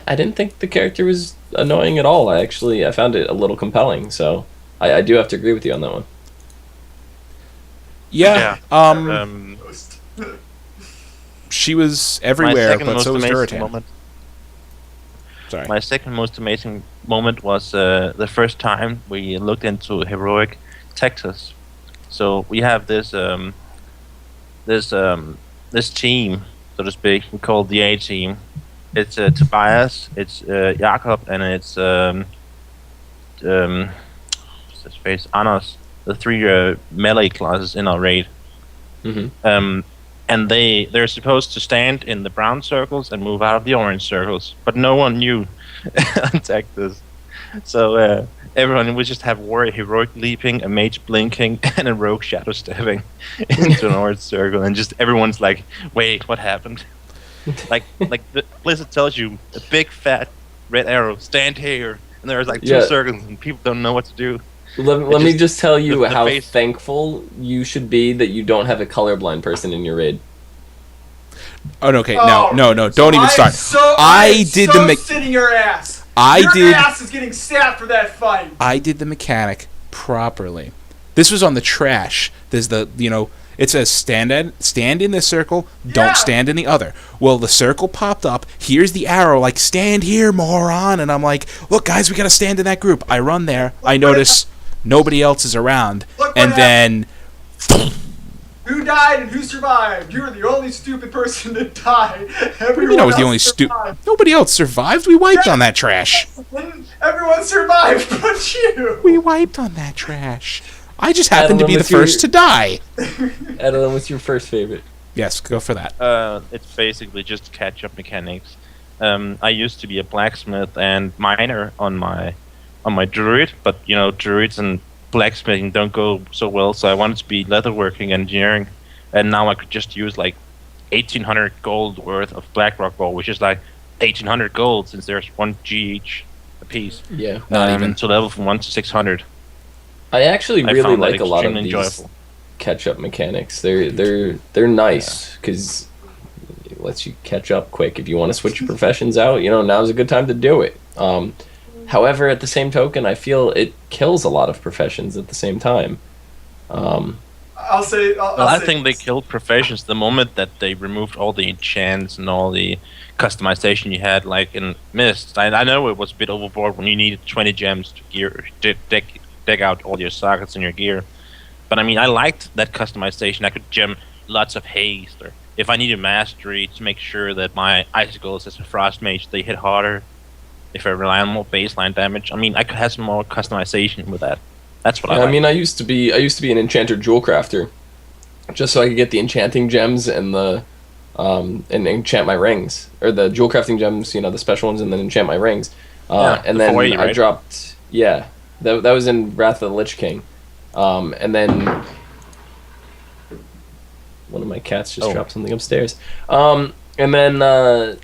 didn't think the character was annoying at all. I found it a little compelling, so I do have to agree with you on that one. Yeah. Um, She was my everywhere, second but most so was amazing Durotan. moment. Sorry. My second most amazing moment was the first time we looked into heroic Texas. So we have this this team, so to speak, we call the A team. It's Tobias, it's Jakob, and it's what's his face, Anos. The three melee classes in our raid. Mm-hmm. And they're supposed to stand in the brown circles and move out of the orange circles, but no one knew on Texas. So everyone would just have warrior heroic leaping, a mage blinking, and a rogue shadow stabbing into an orange circle, and just everyone's like, "Wait, what happened?" like the Blizzard tells you a big fat red arrow, stand here, and there's like two circles, and people don't know what to do. Let me just tell you the how face. thankful you should be that you don't have a colorblind person in your raid. Oh, no, okay, no, don't even start. Sitting your ass. Your ass is getting stabbed for that fight. I did the mechanic properly. This was on the trash. There's it says stand in this circle, don't stand in the other. Well, the circle popped up. Here's the arrow, like, stand here, moron. And I'm like, look, guys, we got to stand in that group. I run there. I notice nobody else is around. And then... Who died and who survived? You were the only stupid person to die. I was the only stupid. Nobody else survived. We wiped on that trash. Everyone survived but you. We wiped on that trash. I just happened to be the first to die. Adeline, what's your first favorite? Yes, go for that. It's basically just catch-up mechanics. I used to be a blacksmith and miner on my druid, but druids and blacksmithing don't go so well, so I wanted to be leatherworking engineering, and now I could just use like 1,800 gold worth of Blackrock Ball, which is like 1,800 gold since there's 1 G each a piece. Yeah, not even to level from 1 to 600. I actually really like a lot of these enjoyable catch-up mechanics. They're nice because it lets you catch up quick. If you want to switch your professions out, now's a good time to do it. However, at the same token, I feel it kills a lot of professions at the same time. I'll say. I think they killed professions the moment that they removed all the enchants and all the customization you had, like in Mist. I know it was a bit overboard when you needed 20 gems to deck out all your sockets in your gear. But I mean, I liked that customization. I could gem lots of haste, or if I needed mastery to make sure that my icicles as a frost mage, they hit harder. If I rely on more baseline damage, I mean, I could have some more customization with that. That's what I like. I mean, I used to be an enchanter jewel crafter, just so I could get the enchanting gems and the and enchant my rings, or the jewel crafting gems, the special ones, and then enchant my rings. And then 480, I right? dropped, that was in Wrath of the Lich King, and then one of my cats just dropped something upstairs. And then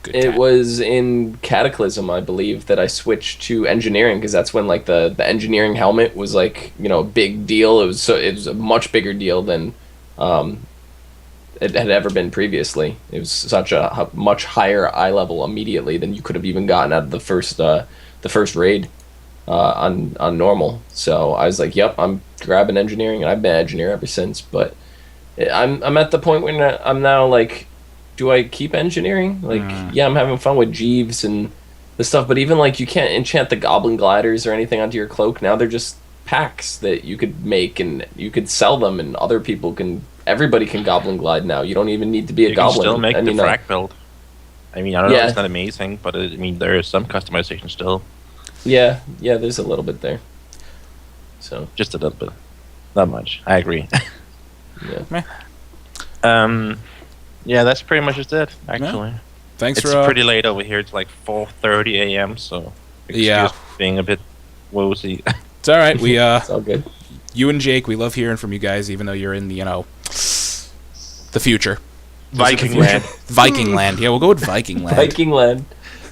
it was in Cataclysm, I believe, that I switched to engineering, because that's when like the engineering helmet was like a big deal. It was a much bigger deal than it had ever been previously. It was such a much higher eye level immediately than you could have even gotten out of the first raid on normal. So I was like, yep, I'm grabbing engineering, and I've been engineer ever since. But I'm at the point where I'm now like, do I keep engineering? Like, yeah, I'm having fun with Jeeves and the stuff, but even like you can't enchant the goblin gliders or anything onto your cloak. Now they're just packs that you could make and you could sell them, and other people can. Everybody can goblin glide now. You don't even need to be a goblin. You can still make the frag build. I mean, I don't know if it's not amazing, but I mean, there is some customization still. Yeah, there's a little bit there. So Just a little bit. Not much. I agree. yeah. Yeah, that's pretty much just it, actually. Thanks It's for pretty late over here. It's like 4:30 a.m., so excuse Yeah. being a bit woozy. It's all right. We It's all good. you and Jake, we love hearing from you guys, even though you're in the the future. Viking land. Viking land. Yeah, we'll go with Viking land. Viking land.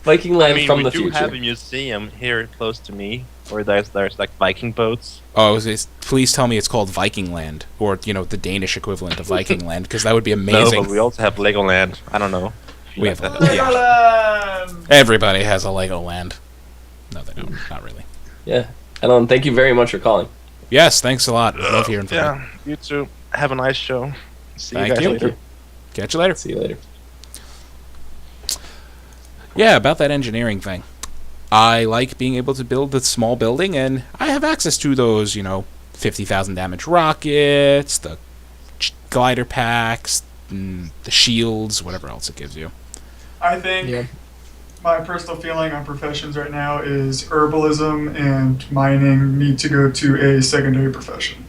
Viking land I mean, from we the do future. have a museum here close to me where there's like Viking boats. Oh, please tell me it's called Viking land, or the Danish equivalent of Viking land, because that would be amazing. No, but we also have Legoland. I don't know. We have that. Legoland! Everybody has a Legoland. No, they don't. Not really. Yeah. Alan, thank you very much for calling. Yes, thanks a lot. Love hearing from you. Yeah, you too. Have a nice show. See Thank you guys you. later. Catch you later. See you later. Yeah, about that engineering thing. I like being able to build a small building, and I have access to those, 50,000 damage rockets, the glider packs, the shields, whatever else it gives you. I think Yeah. my personal feeling on professions right now is herbalism and mining need to go to a secondary profession.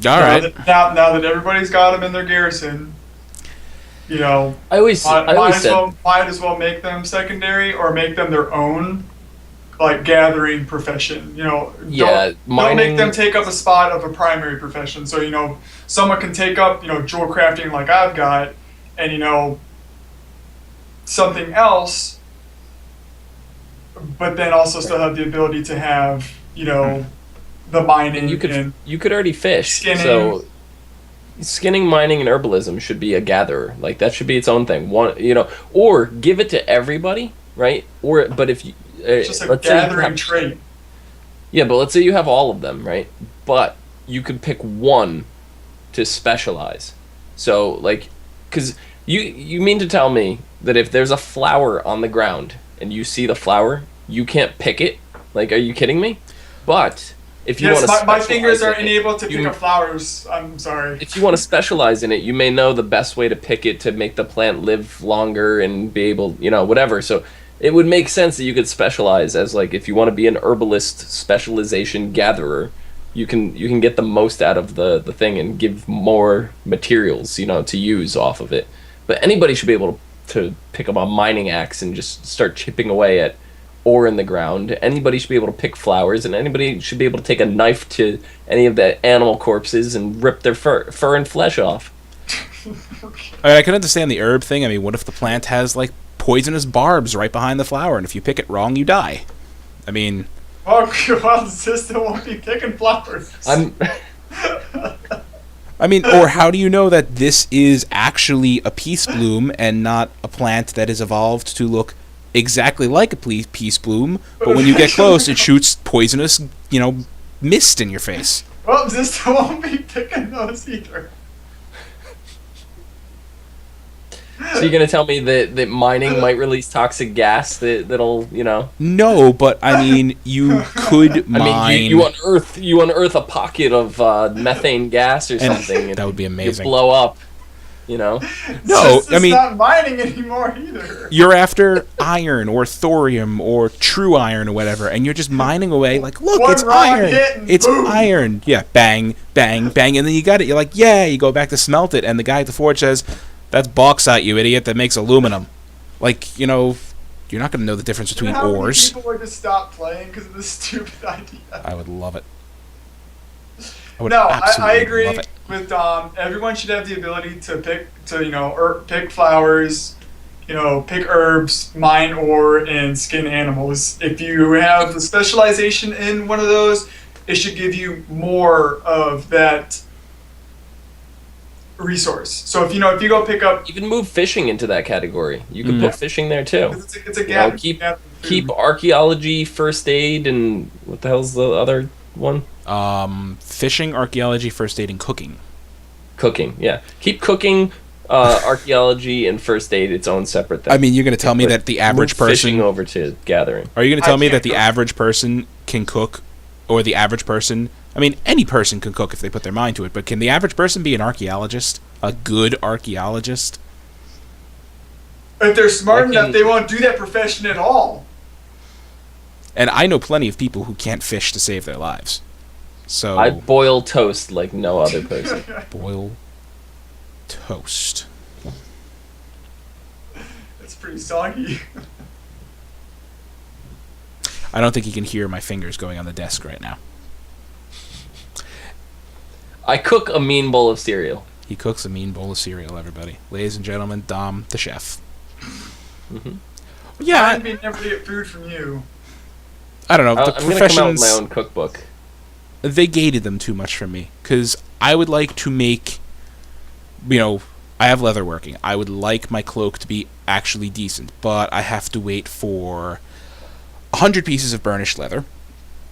All right. Now that everybody's got them in their garrison, I always said might as well make them secondary or make them their own, like gathering profession. Yeah, don't mining- make them take up a spot of a primary profession. So someone can take up jewel crafting like I've got, and something else, but then also still have the ability to have the mining and you could already fish. Skinning. So skinning, mining, and herbalism should be a gatherer. Like that should be its own thing. Or give it to everybody, right? But if you it's just a let's say you gathering have- trait. Yeah, but let's say you have all of them, right? But you could pick one to specialize. So, because you mean to tell me that if there's a flower on the ground and you see the flower, you can't pick it? Like, are you kidding me? But if you want Yes, to my fingers are in it, unable to you- pick up flowers. I'm sorry. if you want to specialize in it, you may know the best way to pick it to make the plant live longer and be able, whatever. So it would make sense that you could specialize as if you want to be an herbalist specialization gatherer, you can get the most out of the thing and give more materials, to use off of it. But anybody should be able to pick up a mining axe and just start chipping away at ore in the ground. Anybody should be able to pick flowers, and anybody should be able to take a knife to any of the animal corpses and rip their fur and flesh off. I can understand the herb thing. I mean, what if the plant has poisonous barbs right behind the flower, and if you pick it wrong, you die? I mean, Well, the system won't be picking flowers. or how do you know that this is actually a peace bloom and not a plant that is evolved to look exactly like a peace bloom, but when you get close, it shoots poisonous, mist in your face? Well, the system won't be picking those either. So you're gonna tell me that mining might release toxic gas that'll No, but I mean, you could mine. I mean you unearth a pocket of methane gas or something and that would be you amazing. blow up. No, It's I mean, not mining anymore either. you're after iron or thorium or true iron or whatever, and you're just mining away. Look, One it's wrong iron. hit and It's boom. iron. Yeah, bang, bang, bang, and then you got it. You're like, yeah. You go back to smelt it, and the guy at the forge says, "That's bauxite, you idiot. That makes aluminum." You're not going to know the difference between How many ores. people would just stop playing because of this stupid idea? I would love it. I would No, I absolutely agree love it. with Dom. Everyone should have the ability to pick flowers, pick herbs, mine ore, and skin animals. If you have the specialization in one of those, it should give you more of that resource. So if you go pick up, Even move fishing into that category. You can put fishing there too. it's a gap. Keep archaeology, first aid, and what the hell's the other one? Fishing, archaeology, first aid, and cooking. Cooking. Yeah, keep cooking, archaeology, and first aid its own separate thing. I mean, you're going to tell me But that the average move fishing person... over to gathering. Are you going to I tell me can't that the cook. average person can cook, or the average person? I mean, any person can cook if they put their mind to it, but can the average person be an archaeologist? A good archaeologist? If they're smart I enough, can- they won't do that profession at all. And I know plenty of people who can't fish to save their lives. So I boil toast like no other person. boil toast. It's pretty soggy. I don't think you can hear my fingers going on the desk right now. I cook a mean bowl of cereal. He cooks a mean bowl of cereal, everybody. Ladies and gentlemen, Dom, the chef. Mhm. Yeah, I'd be never to get food from you. I don't know. The I'm gonna come out with professions, my own cookbook. they gated them too much for me. Because I would like to make, I have leather working. I would like my cloak to be actually decent. But I have to wait for 100 pieces of burnished leather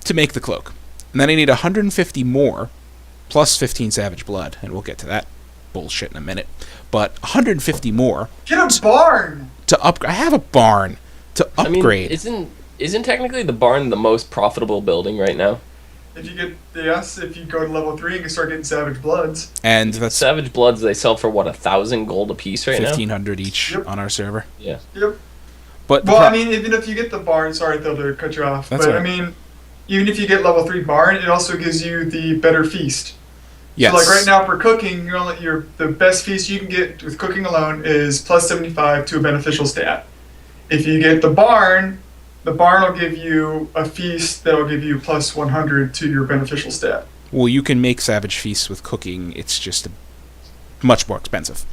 to make the cloak. And then I need 150 more, plus 15 savage blood. And we'll get to that bullshit in a minute. But 150 more Get a barn! to upgrade. I have a barn to upgrade. I mean, isn't technically the barn the most profitable building right now? If you go to level 3, you can start getting Savage Bloods. And that's Savage Bloods they sell for what, 1,000 gold a piece right 1,500 each Yep. on our server. now? Yeah. Yep. But Well, I mean, even if you get the barn, sorry, Phil, to cut you off. That's but, all I right. mean, even if you get level 3 barn, it also gives you the better feast. yes. So, like, right now for cooking, the best feast you can get with cooking alone is plus 75 to a beneficial stat. If you get the barn will give you a feast that will give you plus 100 to your beneficial stat. Well, you can make savage feasts with cooking. It's just much more expensive.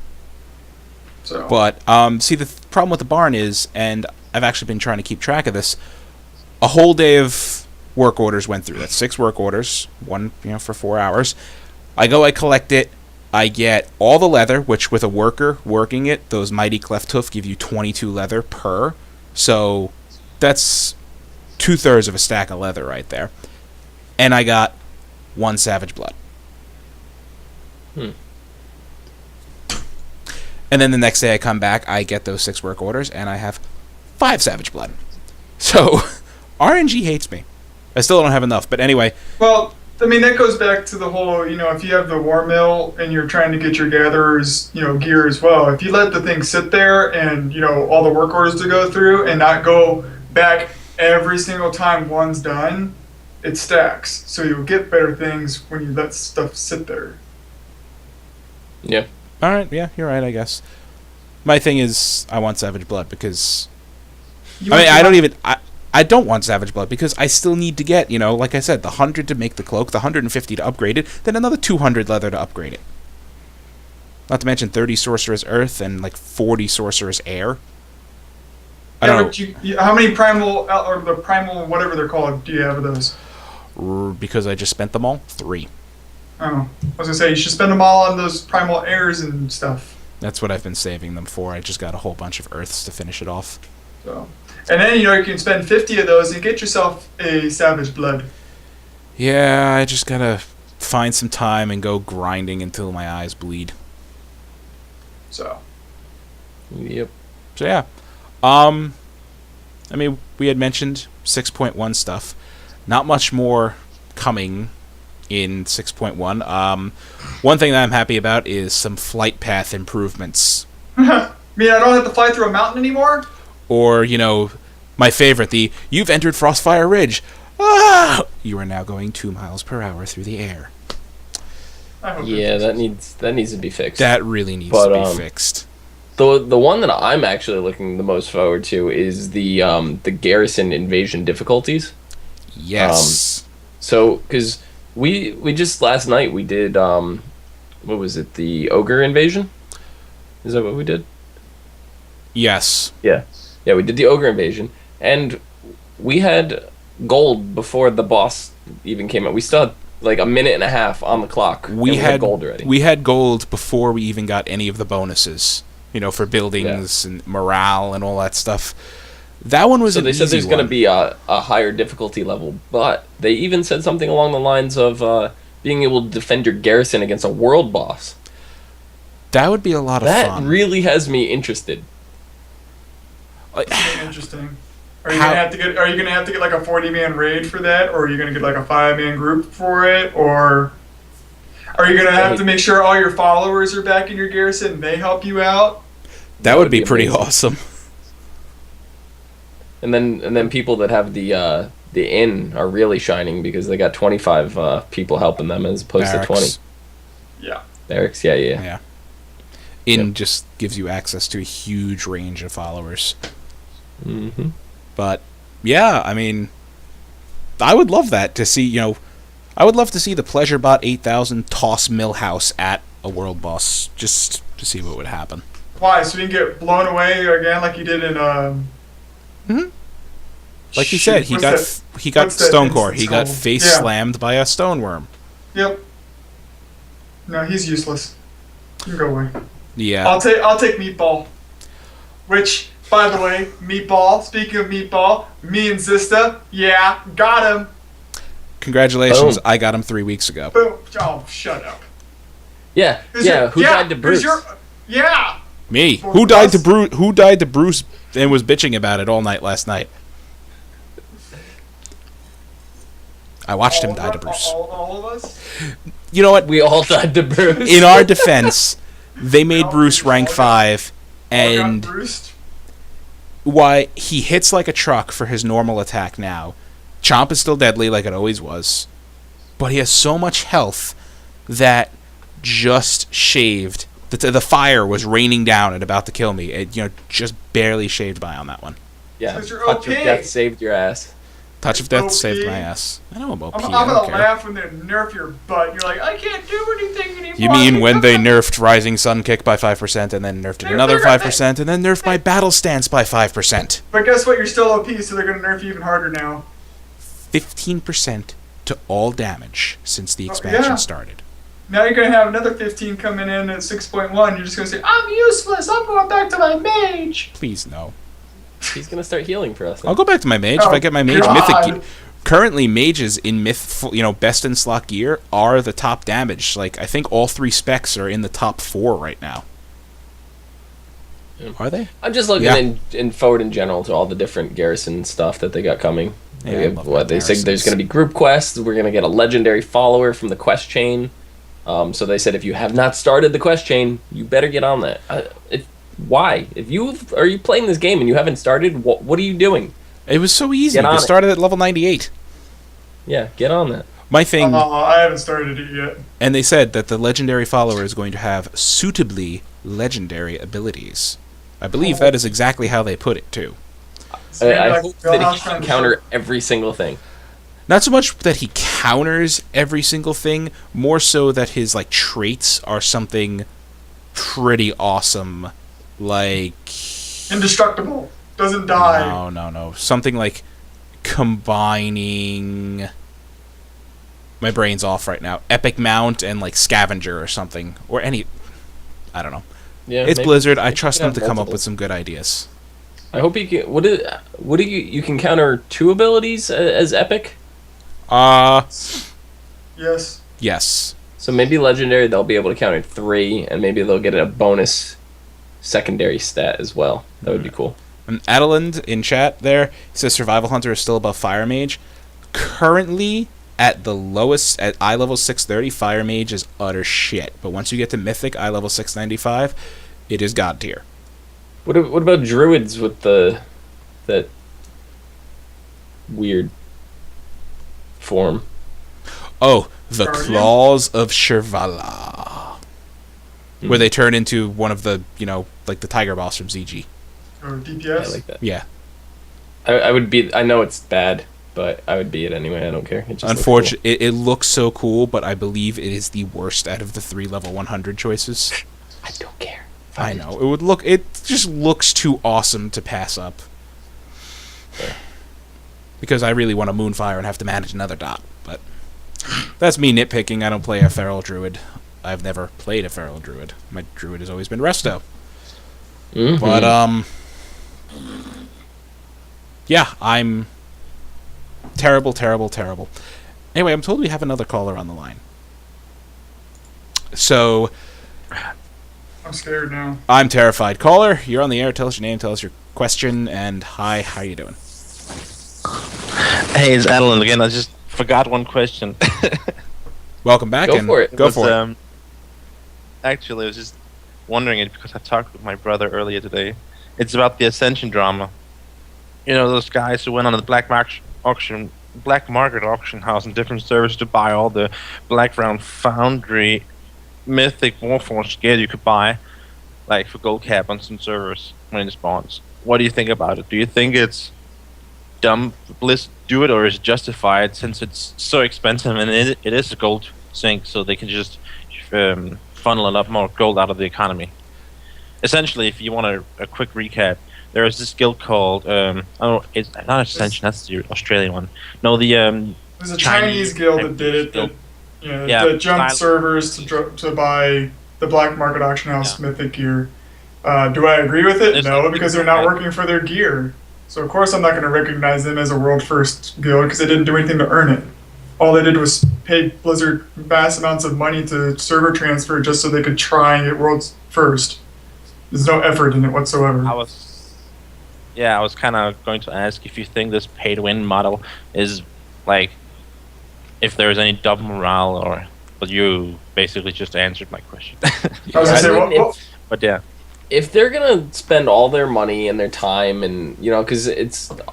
So, But see, the problem with the barn is, and I've actually been trying to keep track of this. A whole day of work orders went through. That's 6 work orders, one for 4 hours. I collect it. I get all the leather, which with a worker working it, those mighty cleft hoof give you 22 leather per. So that's 2/3 of a stack of leather right there. And I got 1 savage blood. And then the next day I come back, I get those 6 work orders, and I have 5 savage blood. So RNG hates me. I still don't have enough, but anyway. well, I mean, that goes back to the whole, if you have the war mill and you're trying to get your gatherers, gear as well, if you let the thing sit there and, all the work orders to go through and not go back every single time one's done, it stacks. So you'll get better things when you let stuff sit there. Yeah. All right, yeah, you're right, I guess. My thing is, I want savage blood because I don't want savage blood because I still need to get, like I said, the 100 to make the cloak, the 150 to upgrade it, then another 200 leather to upgrade it. Not to mention 30 sorcerer's earth and like 40 sorcerer's air. I don't know. How many primal, or the primal, whatever they're called, do you have of those? Because I just spent them all. 3. Oh, I was gonna say you should spend them all on those primal airs and stuff. That's what I've been saving them for. I just got a whole bunch of earths to finish it off. So, and then you can spend 50 of those and get yourself a Savage Blood. Yeah, I just gotta find some time and go grinding until my eyes bleed. So, Yep. So yeah. I mean, we had mentioned 6.1 stuff. Not much more coming in 6.1. One thing that I'm happy about is some flight path improvements. I mean, I don't have to fly through a mountain anymore. Or, my favorite, you've entered Frostfire Ridge. Ah! You are now going 2 miles per hour through the air. I hope Yeah, it that needs to be fixed. That really needs But, to be fixed. The one that I'm actually looking the most forward to is the garrison invasion difficulties. Yes. So, because we just last night we did what was it, the ogre invasion? Is that what we did? Yes. Yeah, we did the ogre invasion, and we had gold before the boss even came out. We still had like a minute and a half on the clock. and We had gold already. We had gold before we even got any of the bonuses. For buildings and morale and all that stuff. That one was So an they said easy there's going to one. be a higher difficulty level, but they even said something along the lines of being able to defend your garrison against a world boss. That would be a lot of That fun. really has me interested. Pretty interesting. Are you How- gonna have to get like a 40-man raid for that, or are you gonna get like a 5-man group for it, or are you gonna have to make sure all your followers are back in your garrison and they help you out? That would be pretty amazing. awesome. then people that have the inn are really shining because they got 25 people helping them as opposed to 20. Barracks. Yeah. Barracks, yeah. Yeah. Inn just gives you access to a huge range of followers. Mm-hmm. But yeah, I mean, I would love that to see. I would love to see the Pleasurebot 8000 toss Millhouse at a world boss just to see what would happen. Why? So you can get blown away again like you did in Like you said, he got what's that Stonecore. He instance got called? face Yeah. slammed by a stoneworm. Yep. No, he's useless. You can go away. Yeah. I'll take Meatball. Which, by the way, Meatball. Speaking of Meatball, me and Zista, yeah, got him. Congratulations, Boom. I got him 3 weeks ago. Boom. Oh, shut up. Yeah, who died to Bruce? Yeah. Me. For Who died to us? Bruce? Who died to Bruce and was bitching about it all night last night? I watched him die to Bruce. All of us. You know what? We all died to Bruce. In our defense, they made No, Bruce we rank all got- 5, All got and bruised. why he hits like a truck for his normal attack now. Chomp is still deadly like it always was, but he has so much health that just shaved. The fire was raining down and about to kill me. It just barely shaved by on that one. Yeah, Because you're touch of OP. death saved your ass. Touch of death OP. saved my ass. I know I'm OP. I'm I gonna don't care. laugh when they nerf your butt. You're like, I can't do anything anymore. You mean when they nerfed Rising Sun Kick by 5% and then nerfed it another 5% and then nerfed my Battle Stance by 5%? But guess what? You're still OP, so they're gonna nerf you even harder now. 15% to all damage since the Oh, expansion yeah. started. Now you're gonna have another 15 coming in at 6.1. You're just gonna say, I'm useless. I'm going back to my mage. Please no. He's gonna start healing for us. I'll go back to my mage if Oh, I get my mage God. mythic gear. Currently, mages in best in slot gear are the top damage. Like, I think all 3 specs are in the top 4 right now. Yeah. Are they? I'm just looking Yeah. in forward in general to all the different garrison stuff that they got coming. Yeah, They I have- love what my they said, there's garrisons. going to be group quests. We're going to get a legendary follower from the quest chain. So they said if you have not started the quest chain, you better get on that. Why? If are you playing this game and you haven't started, what are you doing? It was so easy. Get on They it. started at level 98. Yeah, get on that. My thing, I haven't started it yet. and they said that the legendary follower is going to have suitably legendary abilities. I believe that is exactly how they put it, too. So maybe I I hope can that go he trying can to counter show- every single thing. Not so much that he counters every single thing, more so that his traits are something pretty awesome. Like, Indestructible. Doesn't die. no. Something like combining. My brain's off right now. Epic Mount and Scavenger or something. Or any. I don't know. Yeah, It's maybe- Blizzard. I maybe trust they them have to come up multiple. with some good ideas. I hope you can. What do you can counter 2 abilities as epic? Yes. Yes. So maybe legendary they'll be able to counter 3, and maybe they'll get a bonus secondary stat as well. That would be cool. And Adeland in chat there says Survival Hunter is still above Fire Mage. Currently, at the lowest, at eye level 630, Fire Mage is utter shit. But once you get to Mythic, eye level 695, it is God tier. What about druids with that weird form? Oh, the Guardian? Claws of Shirvala. Where they turn into one of the, the Tiger Boss from ZG. Or I DPS. like that. Yeah. I would be. I know it's bad, but I would be it anyway. I don't care. It just looks Unfortunately, it looks so cool, but I believe it is the worst out of the 3 level 100 choices. cool. I don't care. I know. It just looks too awesome to pass up. Because I really want a Moonfire and have to manage another dot. But that's me nitpicking. I don't play a Feral Druid. I've never played a Feral Druid. My Druid has always been Resto. Mhm. But, yeah, I'm terrible. Anyway, I'm told we have another caller on the line. So, I'm scared now. I'm terrified. Caller, you're on the air. Tell us your name, tell us your question, and hi, how you doing? Hey, it's Adeline again. I just forgot one question. Welcome back. Go and for it. Go for it. Actually, I was just wondering it because I talked with my brother earlier today. It's about the Ascension drama. you know, those guys who went on the black market auction house and different servers to buy all the Blackground Foundry Mythic Warforged gear you could buy, like for gold cap on some servers when it spawns. What do you think about it? Do you think it's dumb for Blizz to do it, or is it justified since it's so expensive and it is a gold sink, so they can just funnel a lot more gold out of the economy? Essentially, if you want a quick recap, there is this guild called it's not Ascension, that's the Australian one. No, the There's a Chinese guild that did it. That, that jumped servers to buy the black market auction house mythic gear. Do I agree with it? No, because they're not working for their gear. So of course I'm not going to recognize them as a world first guild because they didn't do anything to earn it. All they did was pay Blizzard vast amounts of money to server transfer just so they could try and get world first. There's no effort in it whatsoever. I was kind of going to ask if you think this pay-to-win model is like, if there's any double morale, or, but you basically just answered my question. I was gonna say, but yeah, if they're gonna spend all their money and their time, and because it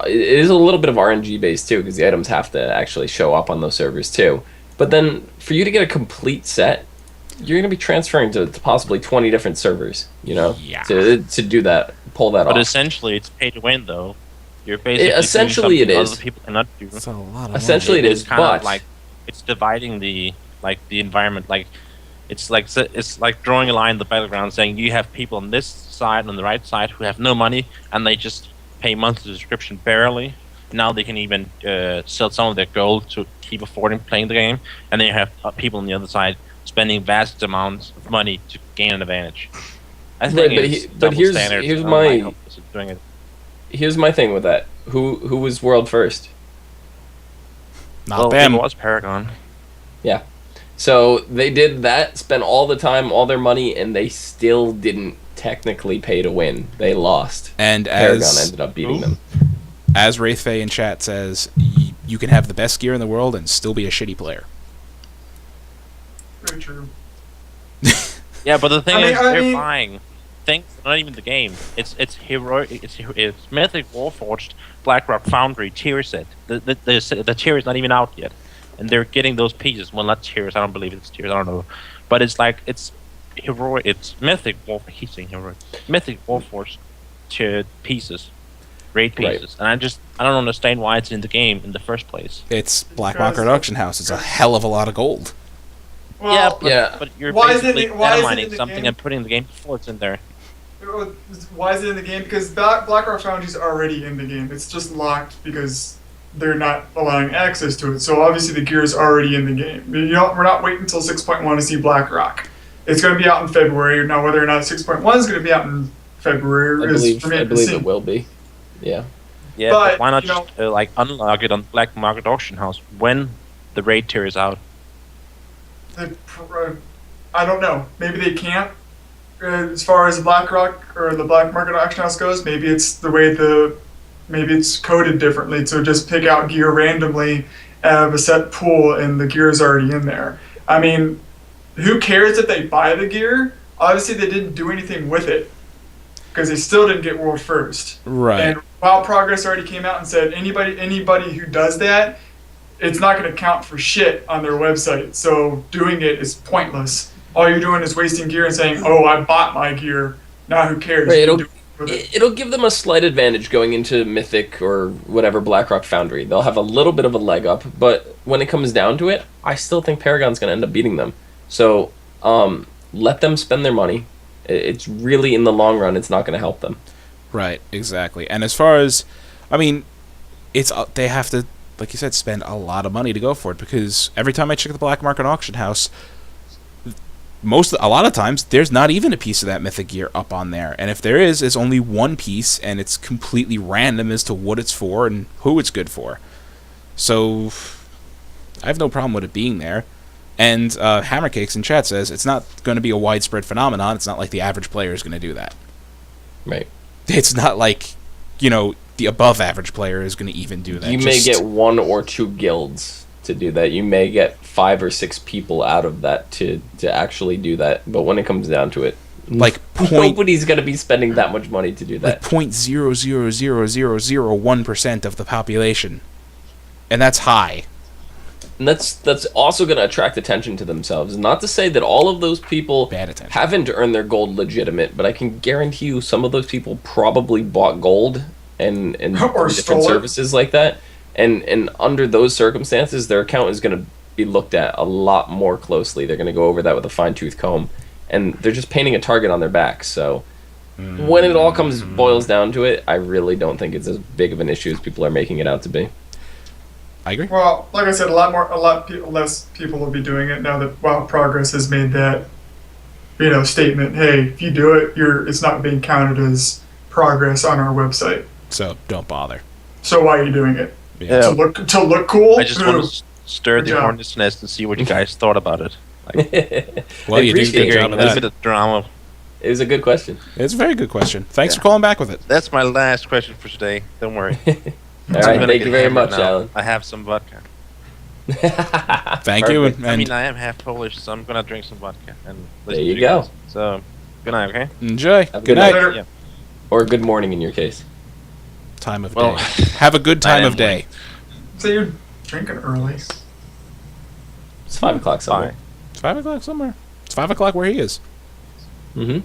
is a little bit of RNG based too, because the items have to actually show up on those servers too. But then for you to get a complete set, you're gonna be transferring to possibly 20 different servers. To do that, pull that off. But essentially, it's pay to win though. You're basically essentially doing it something is. Other people cannot do. That's a lot of Essentially, money. it is, It's kind but of like it's dividing the environment. Like it's like drawing a line in the battleground, saying you have people on this side, on the right side, who have no money, and they just pay monthly subscription barely. Now they can even sell some of their gold to keep affording playing the game, and then you have people on the other side spending vast amounts of money to gain an advantage. I think here's my thing with that. Who was world first? Not them. It was Paragon. Yeah. So they did that, spent all the time, all their money, and they still didn't technically pay to win. They lost. And Paragon ended up beating them. As Wraithfey in chat says, you can have the best gear in the world and still be a shitty player. Very true. Yeah, but the thing is, I they're mean- buying things, not even the game. It's heroic. It's Mythic Warforged Blackrock Foundry tier set. The tier is not even out yet, and they're getting those pieces. Well, not tiers. I don't believe it's tiers. I don't know, but it's like it's heroic. It's Mythic He's saying heroic. Mythic Warforged tier pieces, raid pieces, and I don't understand why it's in the game in the first place. It's Black Market Auction House. It's a hell of a lot of gold. Well, But you're why is it- basically why is it in mining the something game? and putting the game before it's in there. Why is it in the game? Because BlackRock Foundry is already in the game. It's just locked because they're not allowing access to it. So obviously the gear is already in the game. We're not waiting until 6.1 to see BlackRock. It's going to be out in February. Now whether or not 6.1 is going to be out in February I is believe it will be. Yeah. Yeah, But, but why not you know- just like unlock it on Black Market Auction House when the raid tier is out? I don't know. Maybe they can't. As far as BlackRock or the Black Market Auction House goes, maybe it's the way maybe it's coded differently. So just pick out gear randomly out of a set pool, and the gear is already in there. I mean, who cares if they buy the gear? Obviously, they didn't do anything with it because they still didn't get world first. Right. And WoW Progress already came out and said anybody who does that, it's not going to count for shit on their website. So doing it is pointless. All you're doing is wasting gear and saying, "Oh, I bought my gear." Now who cares? Right, You can do it with it. It'll give them a slight advantage going into Mythic or whatever Blackrock Foundry. They'll have a little bit of a leg up, but when it comes down to it, I still think Paragon's going to end up beating them. So let them spend their money. It's really, in the long run, it's not going to help them. Right, exactly. And as far as, I mean, it's they have to, like you said, spend a lot of money to go for it, because every time I check the Black Market Auction House, a lot of times there's not even a piece of that mythic gear up on there, and if there is, it's only one piece, and it's completely random as to what it's for and who it's good for. So I have no problem with it being there. And Hammercakes in chat says it's not going to be a widespread phenomenon. It's not like the average player is going to do that. Right. It's not like, the above average player is going to even do that. You may get 1 or 2 guilds to do that. You may get 5 or 6 people out of that to actually do that. But when it comes down to it, like point Nobody's gonna be spending that much money to do like that. 0.00001% of the population, and that's high. And that's also going to attract attention to themselves. Not to say that all of those people Bad attention. haven't earned their gold legitimate, but I can guarantee you some of those people probably bought gold and Or different stole it. services like that. And under those circumstances, their account is going to be looked at a lot more closely. They're going to go over that with a fine-tooth comb. And they're just painting a target on their back. So when it all boils down to it, I really don't think it's as big of an issue as people are making it out to be. I agree. Well, like I said, less people will be doing it now that WoW Progress has made that, statement. Hey, if you do it, it's not being counted as progress on our website. So don't bother. So why are you doing it? Yeah. To look cool? I just want to stir Good the job. hornet's nest and see what you guys thought about it. Well, you do a appreciate good it. job of A that. bit of drama. It was a good question. It's a very good question. Thanks Yeah. for calling back with it. That's my last question for today. Don't worry. All I'm right, gonna thank get you very hammered much, now. Alan. I have some vodka. Thank you. Perfect. And, I mean, I am half Polish, so I'm gonna drink some vodka and There listen you to go. guys. So, good night, okay? enjoy. Have a Good good night. Later. Yeah. Or good morning in your case. Time of Well, day. Have a good time I of am day. So you're drinking early. It's 5 o'clock somewhere. Bye. It's 5 o'clock somewhere. It's 5 o'clock where he is. Mm-hmm.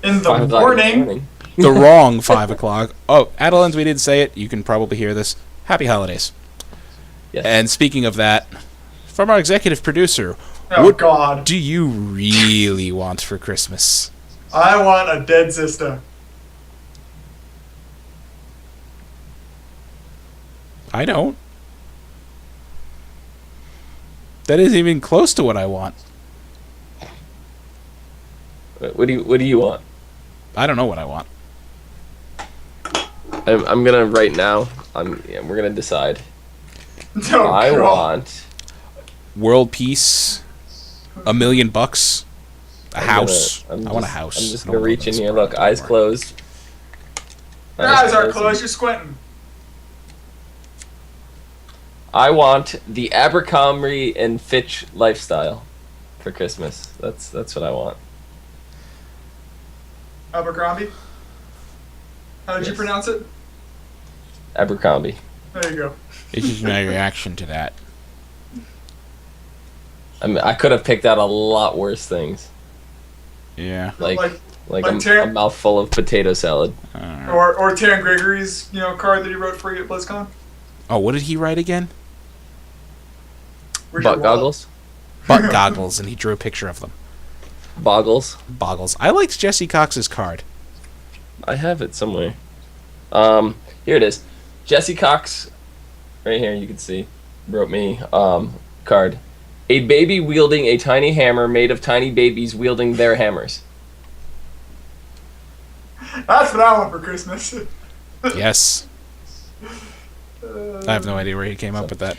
In the 5 o'clock in the morning. morning. The wrong 5 o'clock. Oh, Adelines, we didn't say it. You can probably hear this. Happy holidays. Yes. And speaking of that, from our executive producer, Oh, what God. do you really want for Christmas? I want a dead sister. I don't. That isn't even close to what I want. What do you want? I don't know what I want. I'm gonna right now. We're gonna decide. No, I God. want World peace, $1 million, a house. I'm I want a just- house. I'm just I don't gonna want reach in this here. apartment Look, eyes anymore. closed. Your eyes are closed. closed. You're squinting. I want the Abercrombie and Fitch lifestyle for Christmas. That's what I want. Abercrombie. How did you Yes. pronounce it? Abercrombie. There you go. It's just my reaction to that. I mean, I could have picked out a lot worse things, Yeah. like like a Ter- mouthful of potato salad. or Taron Gregory's card that he wrote for you at BlizzCon. Oh, what did he write again? Where's your Butt wallet? goggles, Butt goggles, and he drew a picture of them. boggles. Boggles. I liked Jesse Cox's card. I have it somewhere. Here it is. Jesse Cox, right here. You can see, wrote me card. A baby wielding a tiny hammer made of tiny babies wielding their hammers. That's what I want for Christmas. Yes. I have no idea where he came up with that.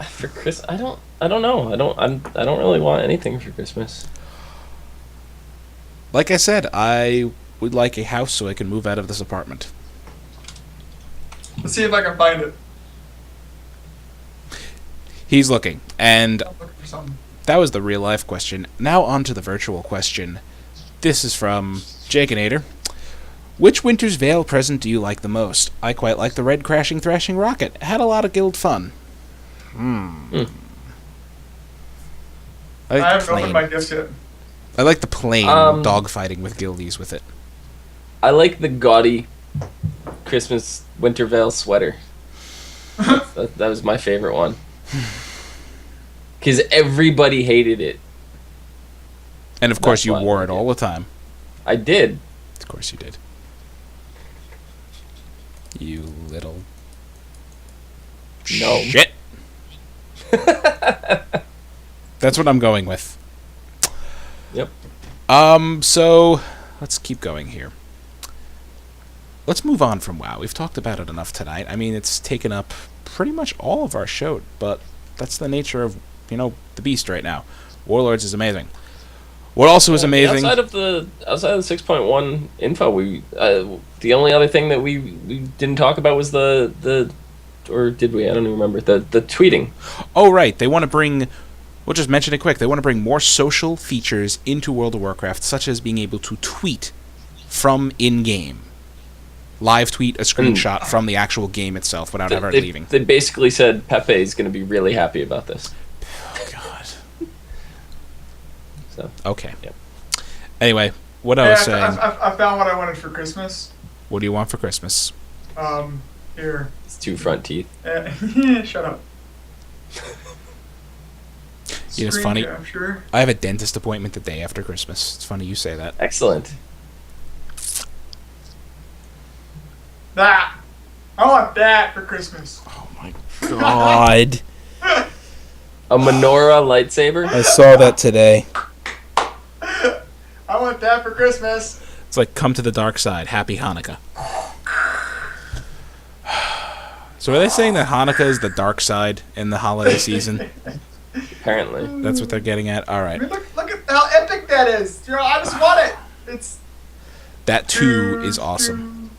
For Chris, I don't know. I don't really want anything for Christmas. Like I said, I would like a house so I can move out of this apartment. Let's see if I can find it. He's looking, and I'm looking for something. that was the real life question. Now on to the virtual question. This is from Jaconator. Which Winter's Veil present do you like the most? I quite like the red crashing thrashing rocket. Had a lot of guild fun. I I like the haven't opened plane. my gifts yet. I like the plane Um, dogfighting with guildies with it. I like the gaudy Christmas Winter Veil sweater. that was my favorite one. Because everybody hated it. And of course that's you why I wore like it all the time. I did. Of course you did. You little No. shit. That's what I'm going with. Yep. So let's keep going here. Let's move on from WoW. We've talked about it enough tonight. I mean, it's taken up pretty much all of our show, but that's the nature of, the beast right now. Warlords is amazing. What also is amazing... Outside of the 6.1 info, the only other thing that we didn't talk about was the or did we? I don't even remember the tweeting. Oh, right. They want to bring We'll just mention it quick. They want to bring more social features into World of Warcraft, such as being able to tweet from in-game. Live tweet a screenshot from the actual game itself without ever leaving. They basically said Pepe is going to be really happy about this. Oh, God. So Okay. Yep. Anyway, what I was saying. I found what I wanted for Christmas. What do you want for Christmas? Here. it's 2 front teeth. Shut up. You know, it's Screen funny. capture. I have a dentist appointment the day after Christmas. It's funny you say that. Excellent. That. I want that for Christmas. Oh my God. A menorah lightsaber. I saw that today. I want that for Christmas. It's like, come to the dark side. Happy Hanukkah. So are they saying that Hanukkah is the dark side in the holiday season? Apparently. That's what they're getting at? All right. I mean, look at how epic that is. You know, I just want it. It's That too is awesome.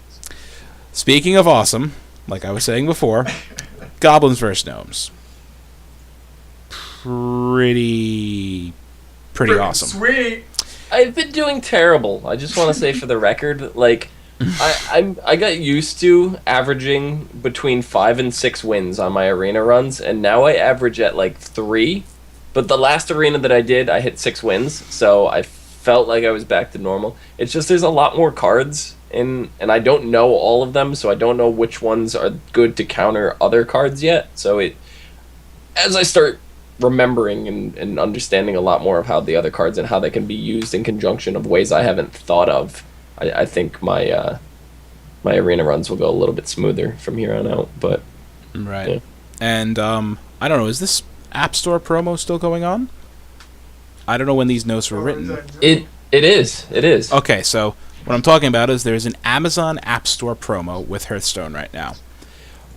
Speaking of awesome, like I was saying before, Goblins vs. Gnomes. Pretty awesome. Sweet. I've been doing terrible. I just want to say for the record, like, I got used to averaging between 5 and 6 wins on my arena runs, and now I average at like 3. But the last arena that I did, I hit 6 wins, so I felt like I was back to normal. It's just there's a lot more cards in, and I don't know all of them, so I don't know which ones are good to counter other cards yet. So as I start remembering and understanding a lot more of how the other cards and how they can be used in conjunction of ways I haven't thought of, I think my my arena runs will go a little bit smoother from here on out. But Right. Yeah. And I don't know, is this App Store promo still going on? I don't know when these notes were written. it is. Okay, so what I'm talking about is there's an Amazon App Store promo with Hearthstone right now.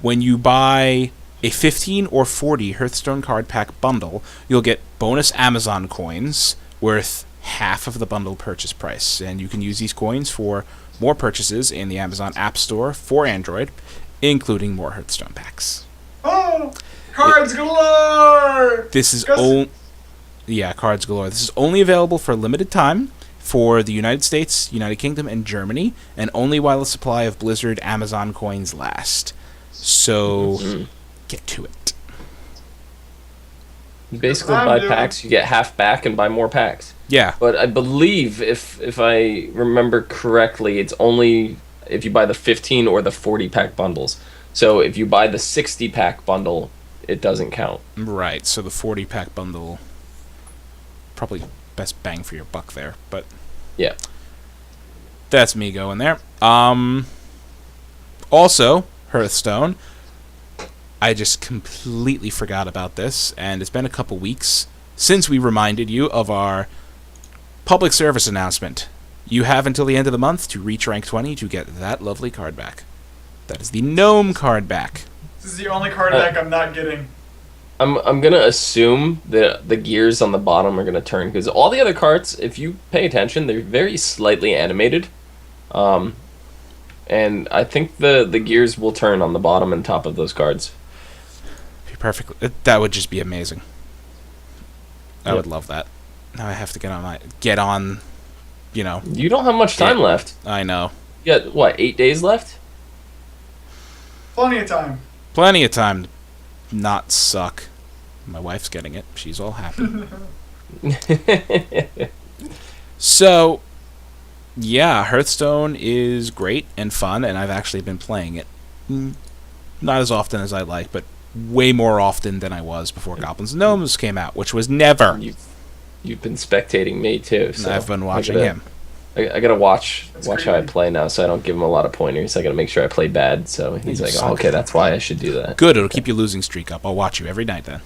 When you buy a 15 or 40 Hearthstone card pack bundle, you'll get bonus Amazon coins worth half of the bundle purchase price, and you can use these coins for more purchases in the Amazon App Store for Android, including more Hearthstone packs. Oh, cards galore. This is Gus- cards galore. This is only available for a limited time for the United States, United Kingdom, and Germany, and only while the supply of Blizzard Amazon coins last. So get to it. You basically I'm buy doing- packs, you get half back and buy more packs. Yeah. But I believe, if I remember correctly, it's only if you buy the 15 or the 40 pack bundles. So if you buy the 60 pack bundle, it doesn't count. Right, so the 40 pack bundle, probably best bang for your buck there, but Yeah. that's me going there. Also, Hearthstone, I just completely forgot about this, and it's been a couple weeks since we reminded you of our public service announcement. You have until the end of the month to reach rank 20 to get that lovely card back. That is the Gnome card back. This is the only card deck I'm not getting. I'm gonna assume that the gears on the bottom are gonna turn, because all the other cards, if you pay attention, they're very slightly animated. And I think the gears will turn on the bottom and top of those cards. Be perfectly. That would just be amazing. I Yep. would love that. Now I have to get on. You know, You don't have much time left. I know. You got, what, 8 days left? Plenty of time. Plenty of time to not suck. My wife's getting it. She's all happy. So, yeah, Hearthstone is great and fun, and I've actually been playing it. Not as often as I like, but way more often than I was before Goblins and Gnomes came out, which was never. You've been spectating me too. So I've been watching I gotta, him. I gotta watch That's how I creepy. play now, so I don't give him a lot of pointers. I gotta make sure I play bad. So he's You like, suck. oh, okay, that's why I should do that. Good, it'll keep your losing streak up. I'll watch you every night then.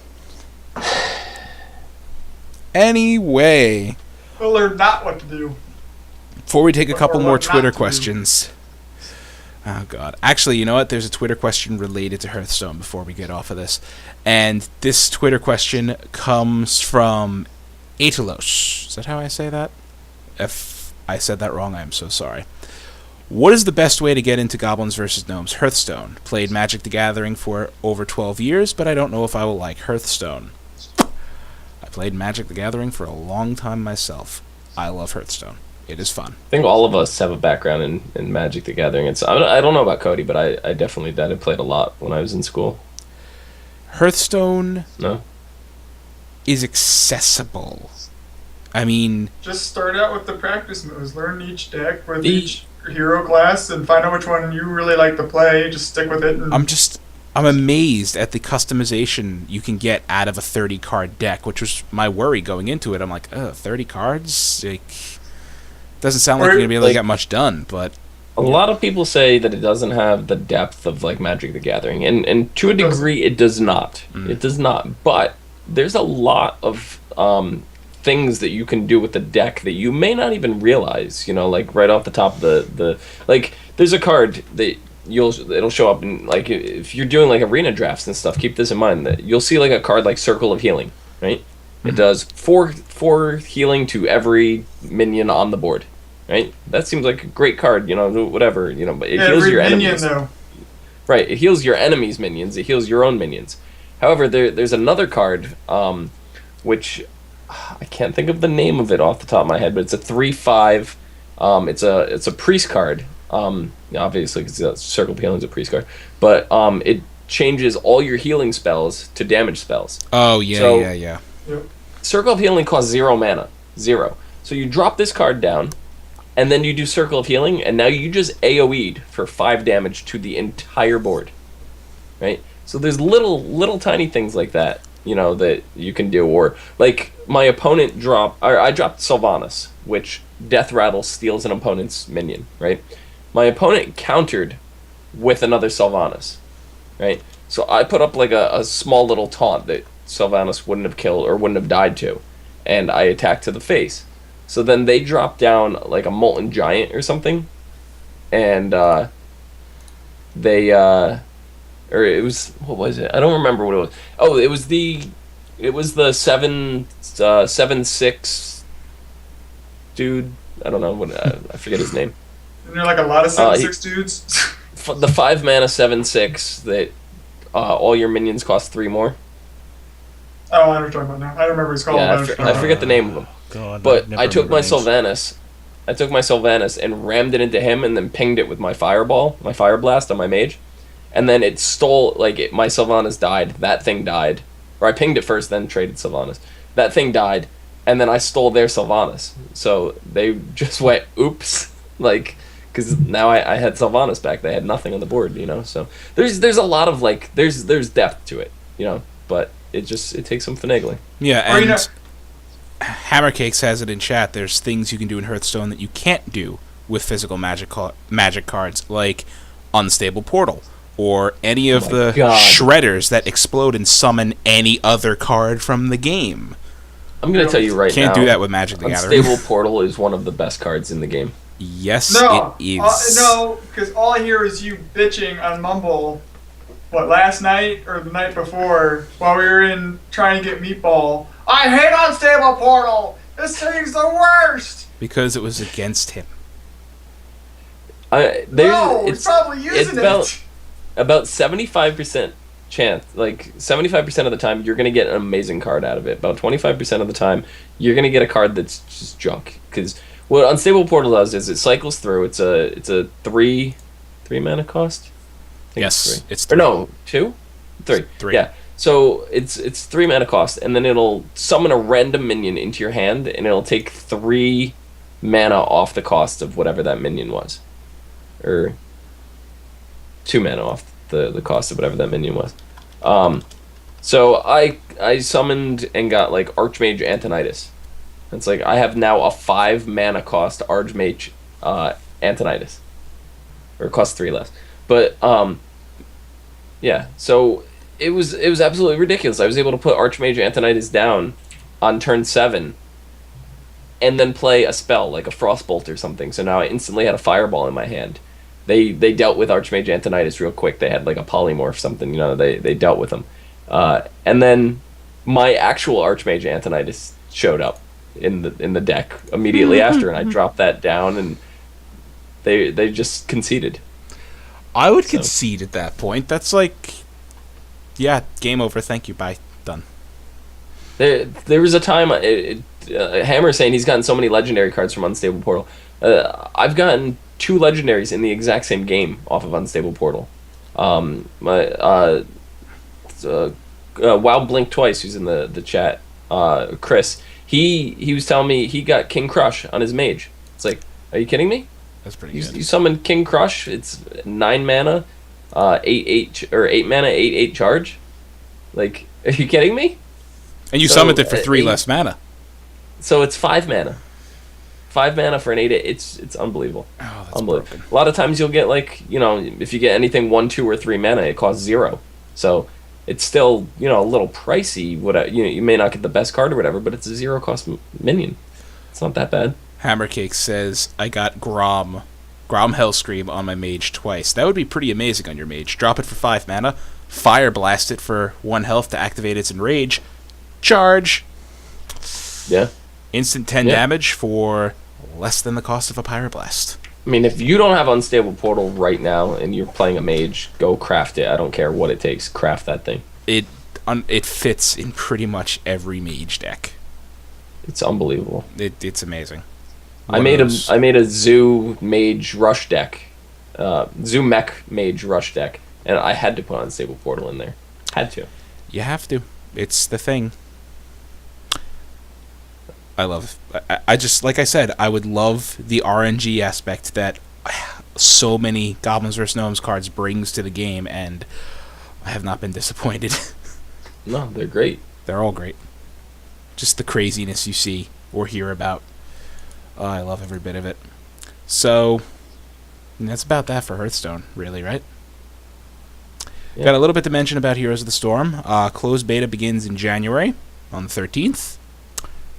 Anyway, We'll learn not what to do. before we take a couple Or more what not Twitter to do. questions. Oh, God. Actually, you know what? There's a Twitter question related to Hearthstone before we get off of this. And this Twitter question comes from Atelos. Is that how I say that? If I said that wrong, I'm so sorry. What is the best way to get into Goblins vs. Gnomes? Hearthstone. Played Magic the Gathering for over 12 years, but I don't know if I will like Hearthstone. played Magic the Gathering for a long time myself. I love Hearthstone. It is fun. I think all of us have a background in Magic the Gathering. I don't know about Cody, but I definitely did. I played a lot when I was in school. Hearthstone No? is accessible. I mean, Just start out with the practice moves. Learn each deck with The- each hero class and find out which one you really like to play. Just stick with it. And I'm amazed at the customization you can get out of a 30 card deck, which was my worry going into it. I'm like, 30 cards? Like, doesn't sound like Or, you're going to be able to like- get much done, but A lot of people say that it doesn't have the depth of like Magic the Gathering, and to a degree, it does not. It does not. But there's a lot of things that you can do with the deck that you may not even realize. You know, like right off the top of the like, there's a card that it'll show up in, like, if you're doing like arena drafts and stuff. Keep this in mind, that you'll see like a card like Circle of Healing, right? It does four healing to every minion on the board. Right, that seems like a great card, you know, whatever, you know, but it heals every your minion enemies. though. Right, it heals your enemies' minions. It heals your own minions. However, there's another card, which I can't think of the name of it off the top of my head, but it's a 3/5. It's a priest card. Obviously, because Circle of Healing is a priest card, but it changes all your healing spells to damage spells. oh yeah, So- yeah. Circle of Healing costs 0 mana, 0. So you drop this card down, and then you do Circle of Healing, and now you just AoE'd for 5 damage to the entire board. Right? So there's little tiny things like that, you know, that you can do. Or, like, my opponent I dropped Sylvanas, which Death Rattle steals an opponent's minion, right? My opponent countered with another Sylvanas, right? So I put up, like, a small little taunt that Sylvanas wouldn't have killed or wouldn't have died to, and I attacked to the face. So then they dropped down like a Molten Giant or something, and or it was, what was it? I don't remember what it was. Oh, it was the 7/6 dude. I don't know what I forget his name. And there are like a lot of 7/6 dudes. The 5 mana 7/6 that all your minions cost 3 more. Oh, I know what you're talking about now. I don't remember what it's called. Yeah, but I know what you're I talking forget the name of them. God, But never I took my remember names. Sylvanas. I took my Sylvanas and rammed it into him, and then pinged it with my Fireball, my Fire Blast on my mage, and then it stole, like, my Sylvanas died. That thing died, or I pinged it first, then traded Sylvanas. That thing died, and then I stole their Sylvanas. So they just went, oops, like, because now I had Sylvanas back. They had nothing on the board, you know. So there's a lot of, like, there's depth to it, you know, but it takes some finagling. Yeah, Or, and you know- Hammercakes has it in chat. There's things you can do in Hearthstone that you can't do with physical magic cards, like Unstable Portal, or any of my the God. shredders that explode and summon any other card from the game. I'm gonna tell you right now. Can't do that with Magic the Gathering. Unstable Portal is one of the best cards in the game. Yes, No, it is. no, because all I hear is you bitching on Mumble. What, last night or the night before, while we were in trying to get Meatball? I hate Unstable Portal. This thing's the worst. Because it was against him. No, it's probably using it. About 75% chance, like 75% of the time, you're gonna get an amazing card out of it. About 25% of the time, you're gonna get a card that's just junk. Because what Unstable Portal does is it cycles through. It's a three mana cost. I think Yes, three. it's Or three. no, 2, 3. 3. Yeah. So it's 3 mana cost, and then it'll summon a random minion into your hand, and it'll take 3 mana off the cost of whatever that minion was, or 2 mana off the cost of whatever that minion was. So I summoned and got like Archmage Antonidas. It's like I have now a 5 mana cost Archmage Antonidas, or cost 3 less. But yeah, so it was absolutely ridiculous. I was able to put Archmage Antonidas down on turn 7, and then play a spell like a Frostbolt or something. So now I instantly had a Fireball in my hand. They dealt with Archmage Antonidas real quick. They had like a Polymorph something, you know. They dealt with them, and then my actual Archmage Antonidas showed up in the deck immediately after, and I dropped that down, and they just conceded. I would So- concede at that point. That's like, yeah, game over. Thank you. Bye. Done. There was a time Hammer saying he's gotten so many legendary cards from Unstable Portal. I've gotten 2 legendaries in the exact same game off of Unstable Portal. Wow Blink Twice, who's in the chat, Chris. He was telling me he got King Crush on his mage. It's like, are you kidding me? That's pretty You, good. you summon King Crush. It's 9 mana, 8 mana, 8 charge. Like, are you kidding me? And you So, summoned it for 3 eight- less mana. So it's 5 mana. 5 mana for an 8. It's unbelievable. Oh, that's Unbelievable. broken. A lot of times you'll get, like, if you get anything 1, 2, or 3 mana, it costs 0. So it's still, a little pricey. You may not get the best card or whatever, but it's a 0 cost minion. It's not that bad. Hammercake says, I got Grom Hellscream on my mage twice. That would be pretty amazing on your mage. Drop it for 5 mana, Fire Blast it for 1 health to activate its Enrage, charge, Yeah. instant 10 Yeah. damage for less than the cost of a Pyroblast. I mean, if you don't have Unstable Portal right now and you're playing a mage, go craft it. I don't care what it takes. Craft that thing. It fits in pretty much every mage deck. It's unbelievable. It's amazing. I made a Zoo Mage Rush deck, Zoo Mech Mage Rush deck, and I had to put Unstable Portal in there. Had to. You have to. It's the thing. I love. I just, like I said, I would love the RNG aspect that so many Goblins vs. Gnomes cards brings to the game, and I have not been disappointed. No, they're great. They're all great. Just the craziness you see or hear about. Oh, I love every bit of it. So, and that's about that for Hearthstone, really, right? Yeah. Got a little bit to mention about Heroes of the Storm. Closed beta begins in January on the 13th.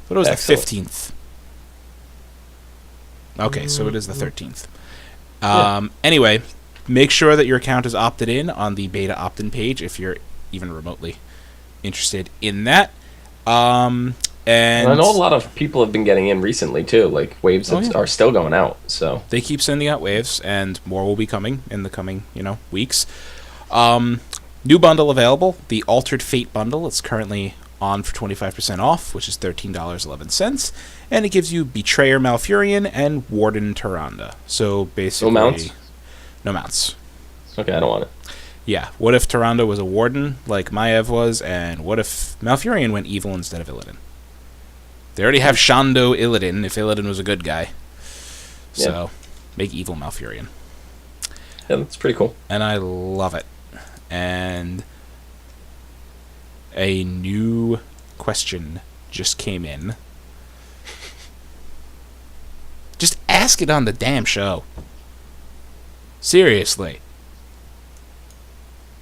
But it was Excellent. the 15th. Okay, so it is the 13th. Yeah. Anyway, make sure that your account is opted in on the beta opt-in page if you're even remotely interested in that. And I know a lot of people have been getting in recently too. Like waves Oh, yeah. are still going out. So they keep sending out waves, and more will be coming in the coming, weeks. New bundle available, the Altered Fate bundle. It's currently on for 25% off, which is $13.11, and it gives you Betrayer Malfurion and Warden Tyrande. So basically, No mounts? No mounts. okay, I don't want it. Yeah. What if Tyrande was a Warden like Maiev was, and what if Malfurion went evil instead of Illidan? They already have Shando Illidan if Illidan was a good guy. So make evil Malfurion. Yeah, that's pretty cool. And I love it. And a new question just came in. Just ask it on the damn show. Seriously.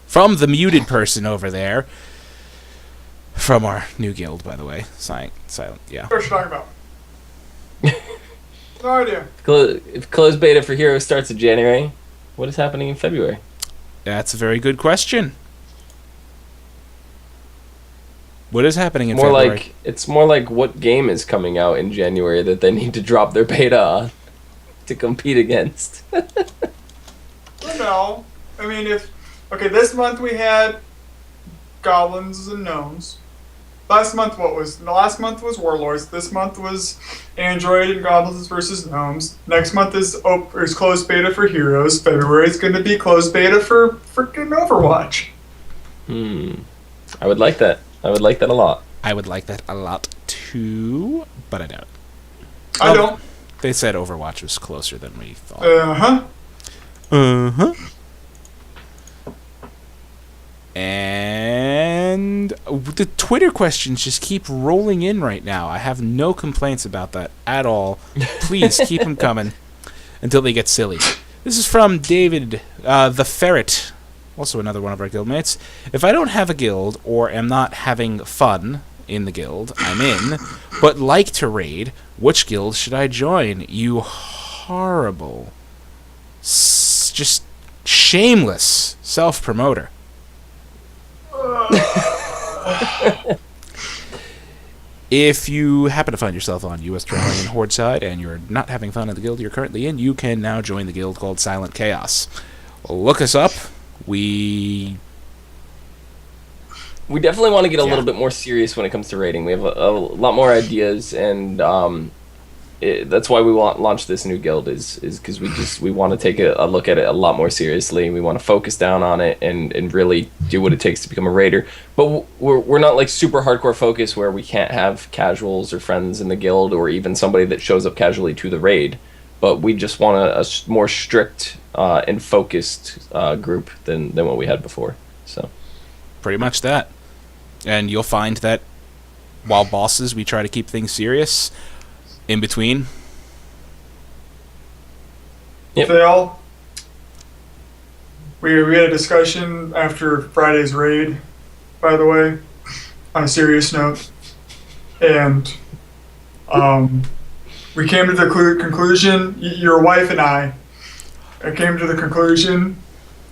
From the muted person over there. From our new guild, by the way. Silent, yeah. What are you talking about? No idea. If closed beta for Hero starts in January, what is happening in February? That's a very good question. What is happening in February? It's more like what game is coming out in January that they need to drop their beta on to compete against. No. I mean, this month we had Goblins and Gnomes. Last month was Warlords. This month was Android and Goblins versus Gnomes. Next month is closed beta for Heroes. February is going to be closed beta for freaking Overwatch. I would like that. I would like that a lot. I would like that a lot too, but I doubt it. I don't. They said Overwatch was closer than we thought. Uh-huh. Uh-huh. And the Twitter questions just keep rolling in right now. I have no complaints about that at all. Please keep them coming until they get silly. This is from David the Ferret, also another one of our guildmates. If I don't have a guild or am not having fun in the guild I'm in, but like to raid, which guild should I join? You horrible, just shameless self-promoter. If you happen to find yourself on US Terrarian Horde side and you're not having fun in the guild you're currently in, you can now join the guild called Silent Chaos. Look us up. We We definitely want to get a Yeah. little bit more serious when it comes to raiding. We have a lot more ideas, and that's why we want launch this new guild is because we want to take a look at it a lot more seriously. We want to focus down on it and really do what it takes to become a raider. But we're not like super hardcore focus where we can't have casuals or friends in the guild or even somebody that shows up casually to the raid. But we just want a more strict and focused group than what we had before. So Pretty much that. And you'll find that while bosses, we try to keep things serious. In between, Yep. Fail. We had a discussion after Friday's raid, by the way, on a serious note, and we came to the conclusion. Your wife and I came to the conclusion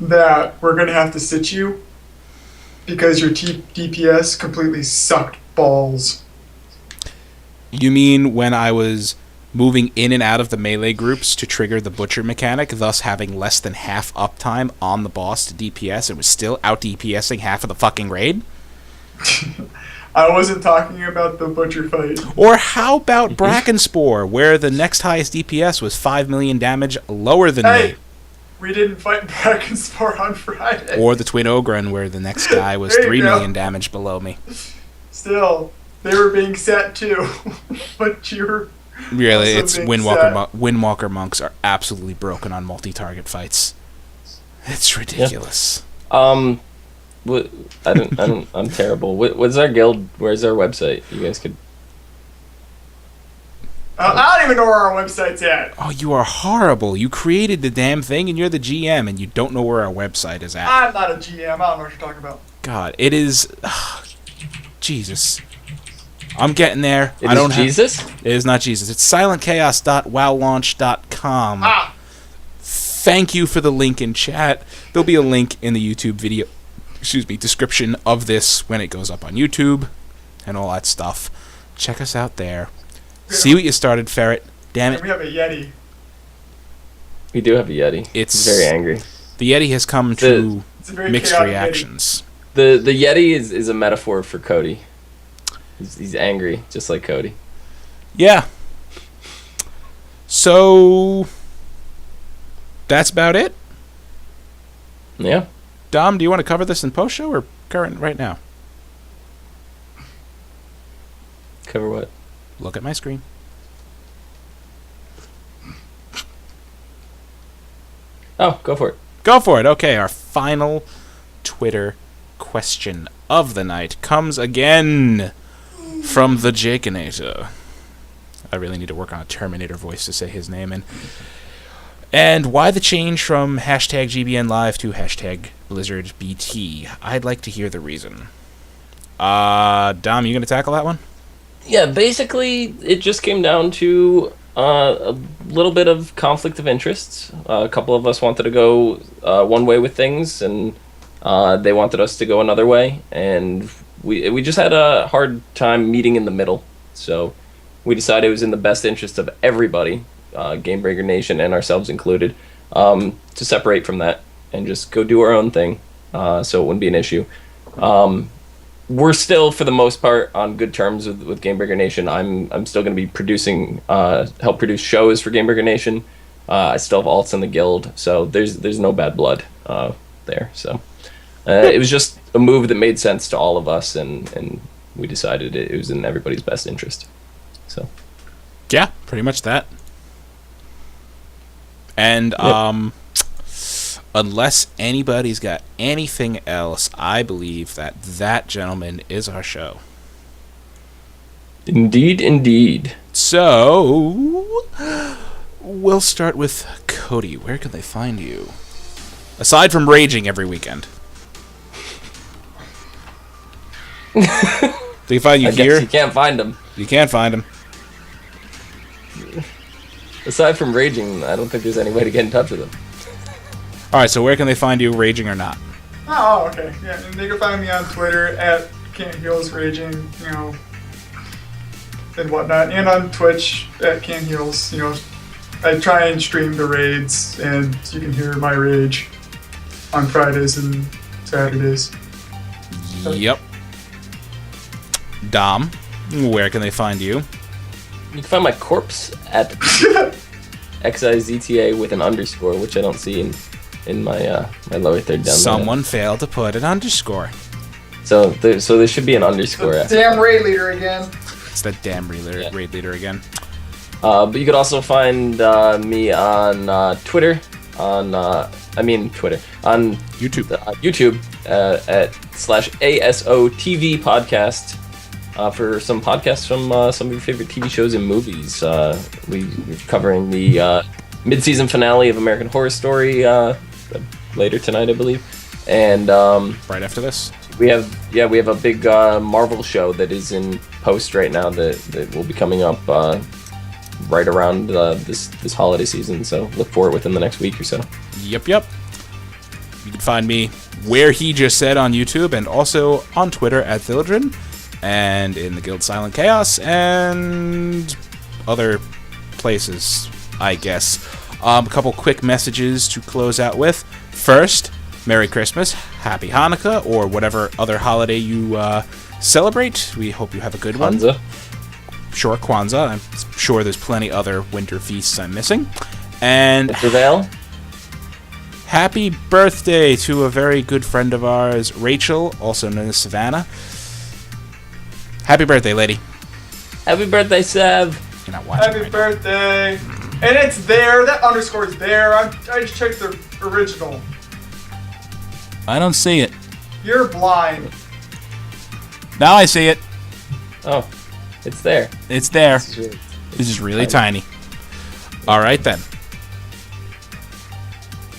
that we're gonna have to sit you because your DPS completely sucked balls. you mean when I was moving in and out of the melee groups to trigger the butcher mechanic, thus having less than half uptime on the boss to DPS, and was still out DPSing half of the fucking raid? I wasn't talking about the butcher fight. Or how about Brackenspore, where the next highest DPS was 5 million damage lower than Hey, me? we didn't fight back and sport on Friday. Or the Twin Ogren, where the next guy was There you 3 go. million damage below me. Still, they were being set too, but you're Really, Also it's being Windwalker monks are absolutely broken on multi-target fights. It's ridiculous. What I'm terrible. What's our guild? Where's our website? You guys could. I don't even know where our website's at. Oh, you are horrible. You created the damn thing and you're the GM and you don't know where our website is at. I'm not a GM. I don't know what you're talking about. God, it is... Jesus. I'm getting there. It I is don't have... Jesus. It is not Jesus. It's silentchaos.wowlaunch.com. Ah, Thank you for the link in chat. There'll be a link in the YouTube video, description of this when it goes up on YouTube and all that stuff. Check us out there. See what you started, Ferret. Damn and it. we have a Yeti. We do have a Yeti. It's He's very angry. The Yeti has come to It's a very mixed chaotic reactions. The Yeti is a metaphor for Cody. He's angry, just like Cody. Yeah. So that's about it. Yeah. Dom, do you want to cover this in post show or current right now? Cover what? Look at my screen. Oh, go for it. Go for it. Okay, our final Twitter question of the night comes again from the Jakeinator. I really need to work on a Terminator voice to say his name. And why the change from hashtag GBN Live to hashtag BlizzardBT? I'd like to hear the reason. Dom, you going to tackle that one? Yeah, basically, it just came down to a little bit of conflict of interests. A couple of us wanted to go one way with things, and they wanted us to go another way, and we just had a hard time meeting in the middle. So we decided it was in the best interest of everybody, Gamebreaker Nation and ourselves included, to separate from that and just go do our own thing, so it wouldn't be an issue. We're still, for the most part, on good terms with Gamebreaker Nation. I'm still going to be producing, help produce shows for Gamebreaker Nation. I still have alts in the guild, so there's no bad blood there. So it was just a move that made sense to all of us, and we decided it was in everybody's best interest. So Yeah, pretty much that. And Yep. unless anybody's got anything else, I believe that gentleman is our show. indeed. So we'll start with Cody. Where can they find you? Aside from raging every weekend. They find you I guess here? you can't find them. You can't find him. Aside from raging, I don't think there's any way to get in touch with them. Alright, so where can they find you, raging or not? Oh, okay. Yeah, and they can find me on Twitter at Can'tHealsRaging, and whatnot, and on Twitch at Can'tHeals. I try and stream the raids, and you can hear my rage on Fridays and Saturdays. Yep. Dom, where can they find you? You can find my corpse at XIZTA with an underscore, which I don't see in my my lower third down. Someone failed to put an underscore. So there should be an underscore. The after. damn raid leader again. It's that damn raid leader again. But you could also find me on Twitter, on Twitter, on YouTube. YouTube at /ASOTV podcast for some podcasts from some of your favorite TV shows and movies. We're covering the mid-season finale of American Horror Story later tonight, I believe, and Right after this. we have a big Marvel show that is in post right now that will be coming up right around this holiday season. So look for it within the next week or so. Yep. You can find me where he just said on YouTube, and also on Twitter at Thildren, and in the Guild Silent Chaos, and other places, I guess. A couple quick messages to close out with. First, Merry Christmas, Happy Hanukkah, or whatever other holiday you celebrate. We hope you have a good one. Kwanzaa. Sure, Kwanzaa. I'm sure there's plenty other winter feasts I'm missing. And Prevail. happy birthday to a very good friend of ours, Rachel, also known as Savannah. Happy birthday, lady. Happy birthday, Sav. You're not watching Happy right birthday. And it's there. That underscore is there. I just checked the original. now. I don't see it. You're blind. Now I see it. Oh, it's there. It's there. This is really- It's just really tiny. All right, then.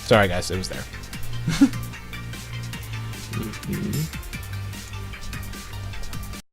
Sorry, guys. It was there.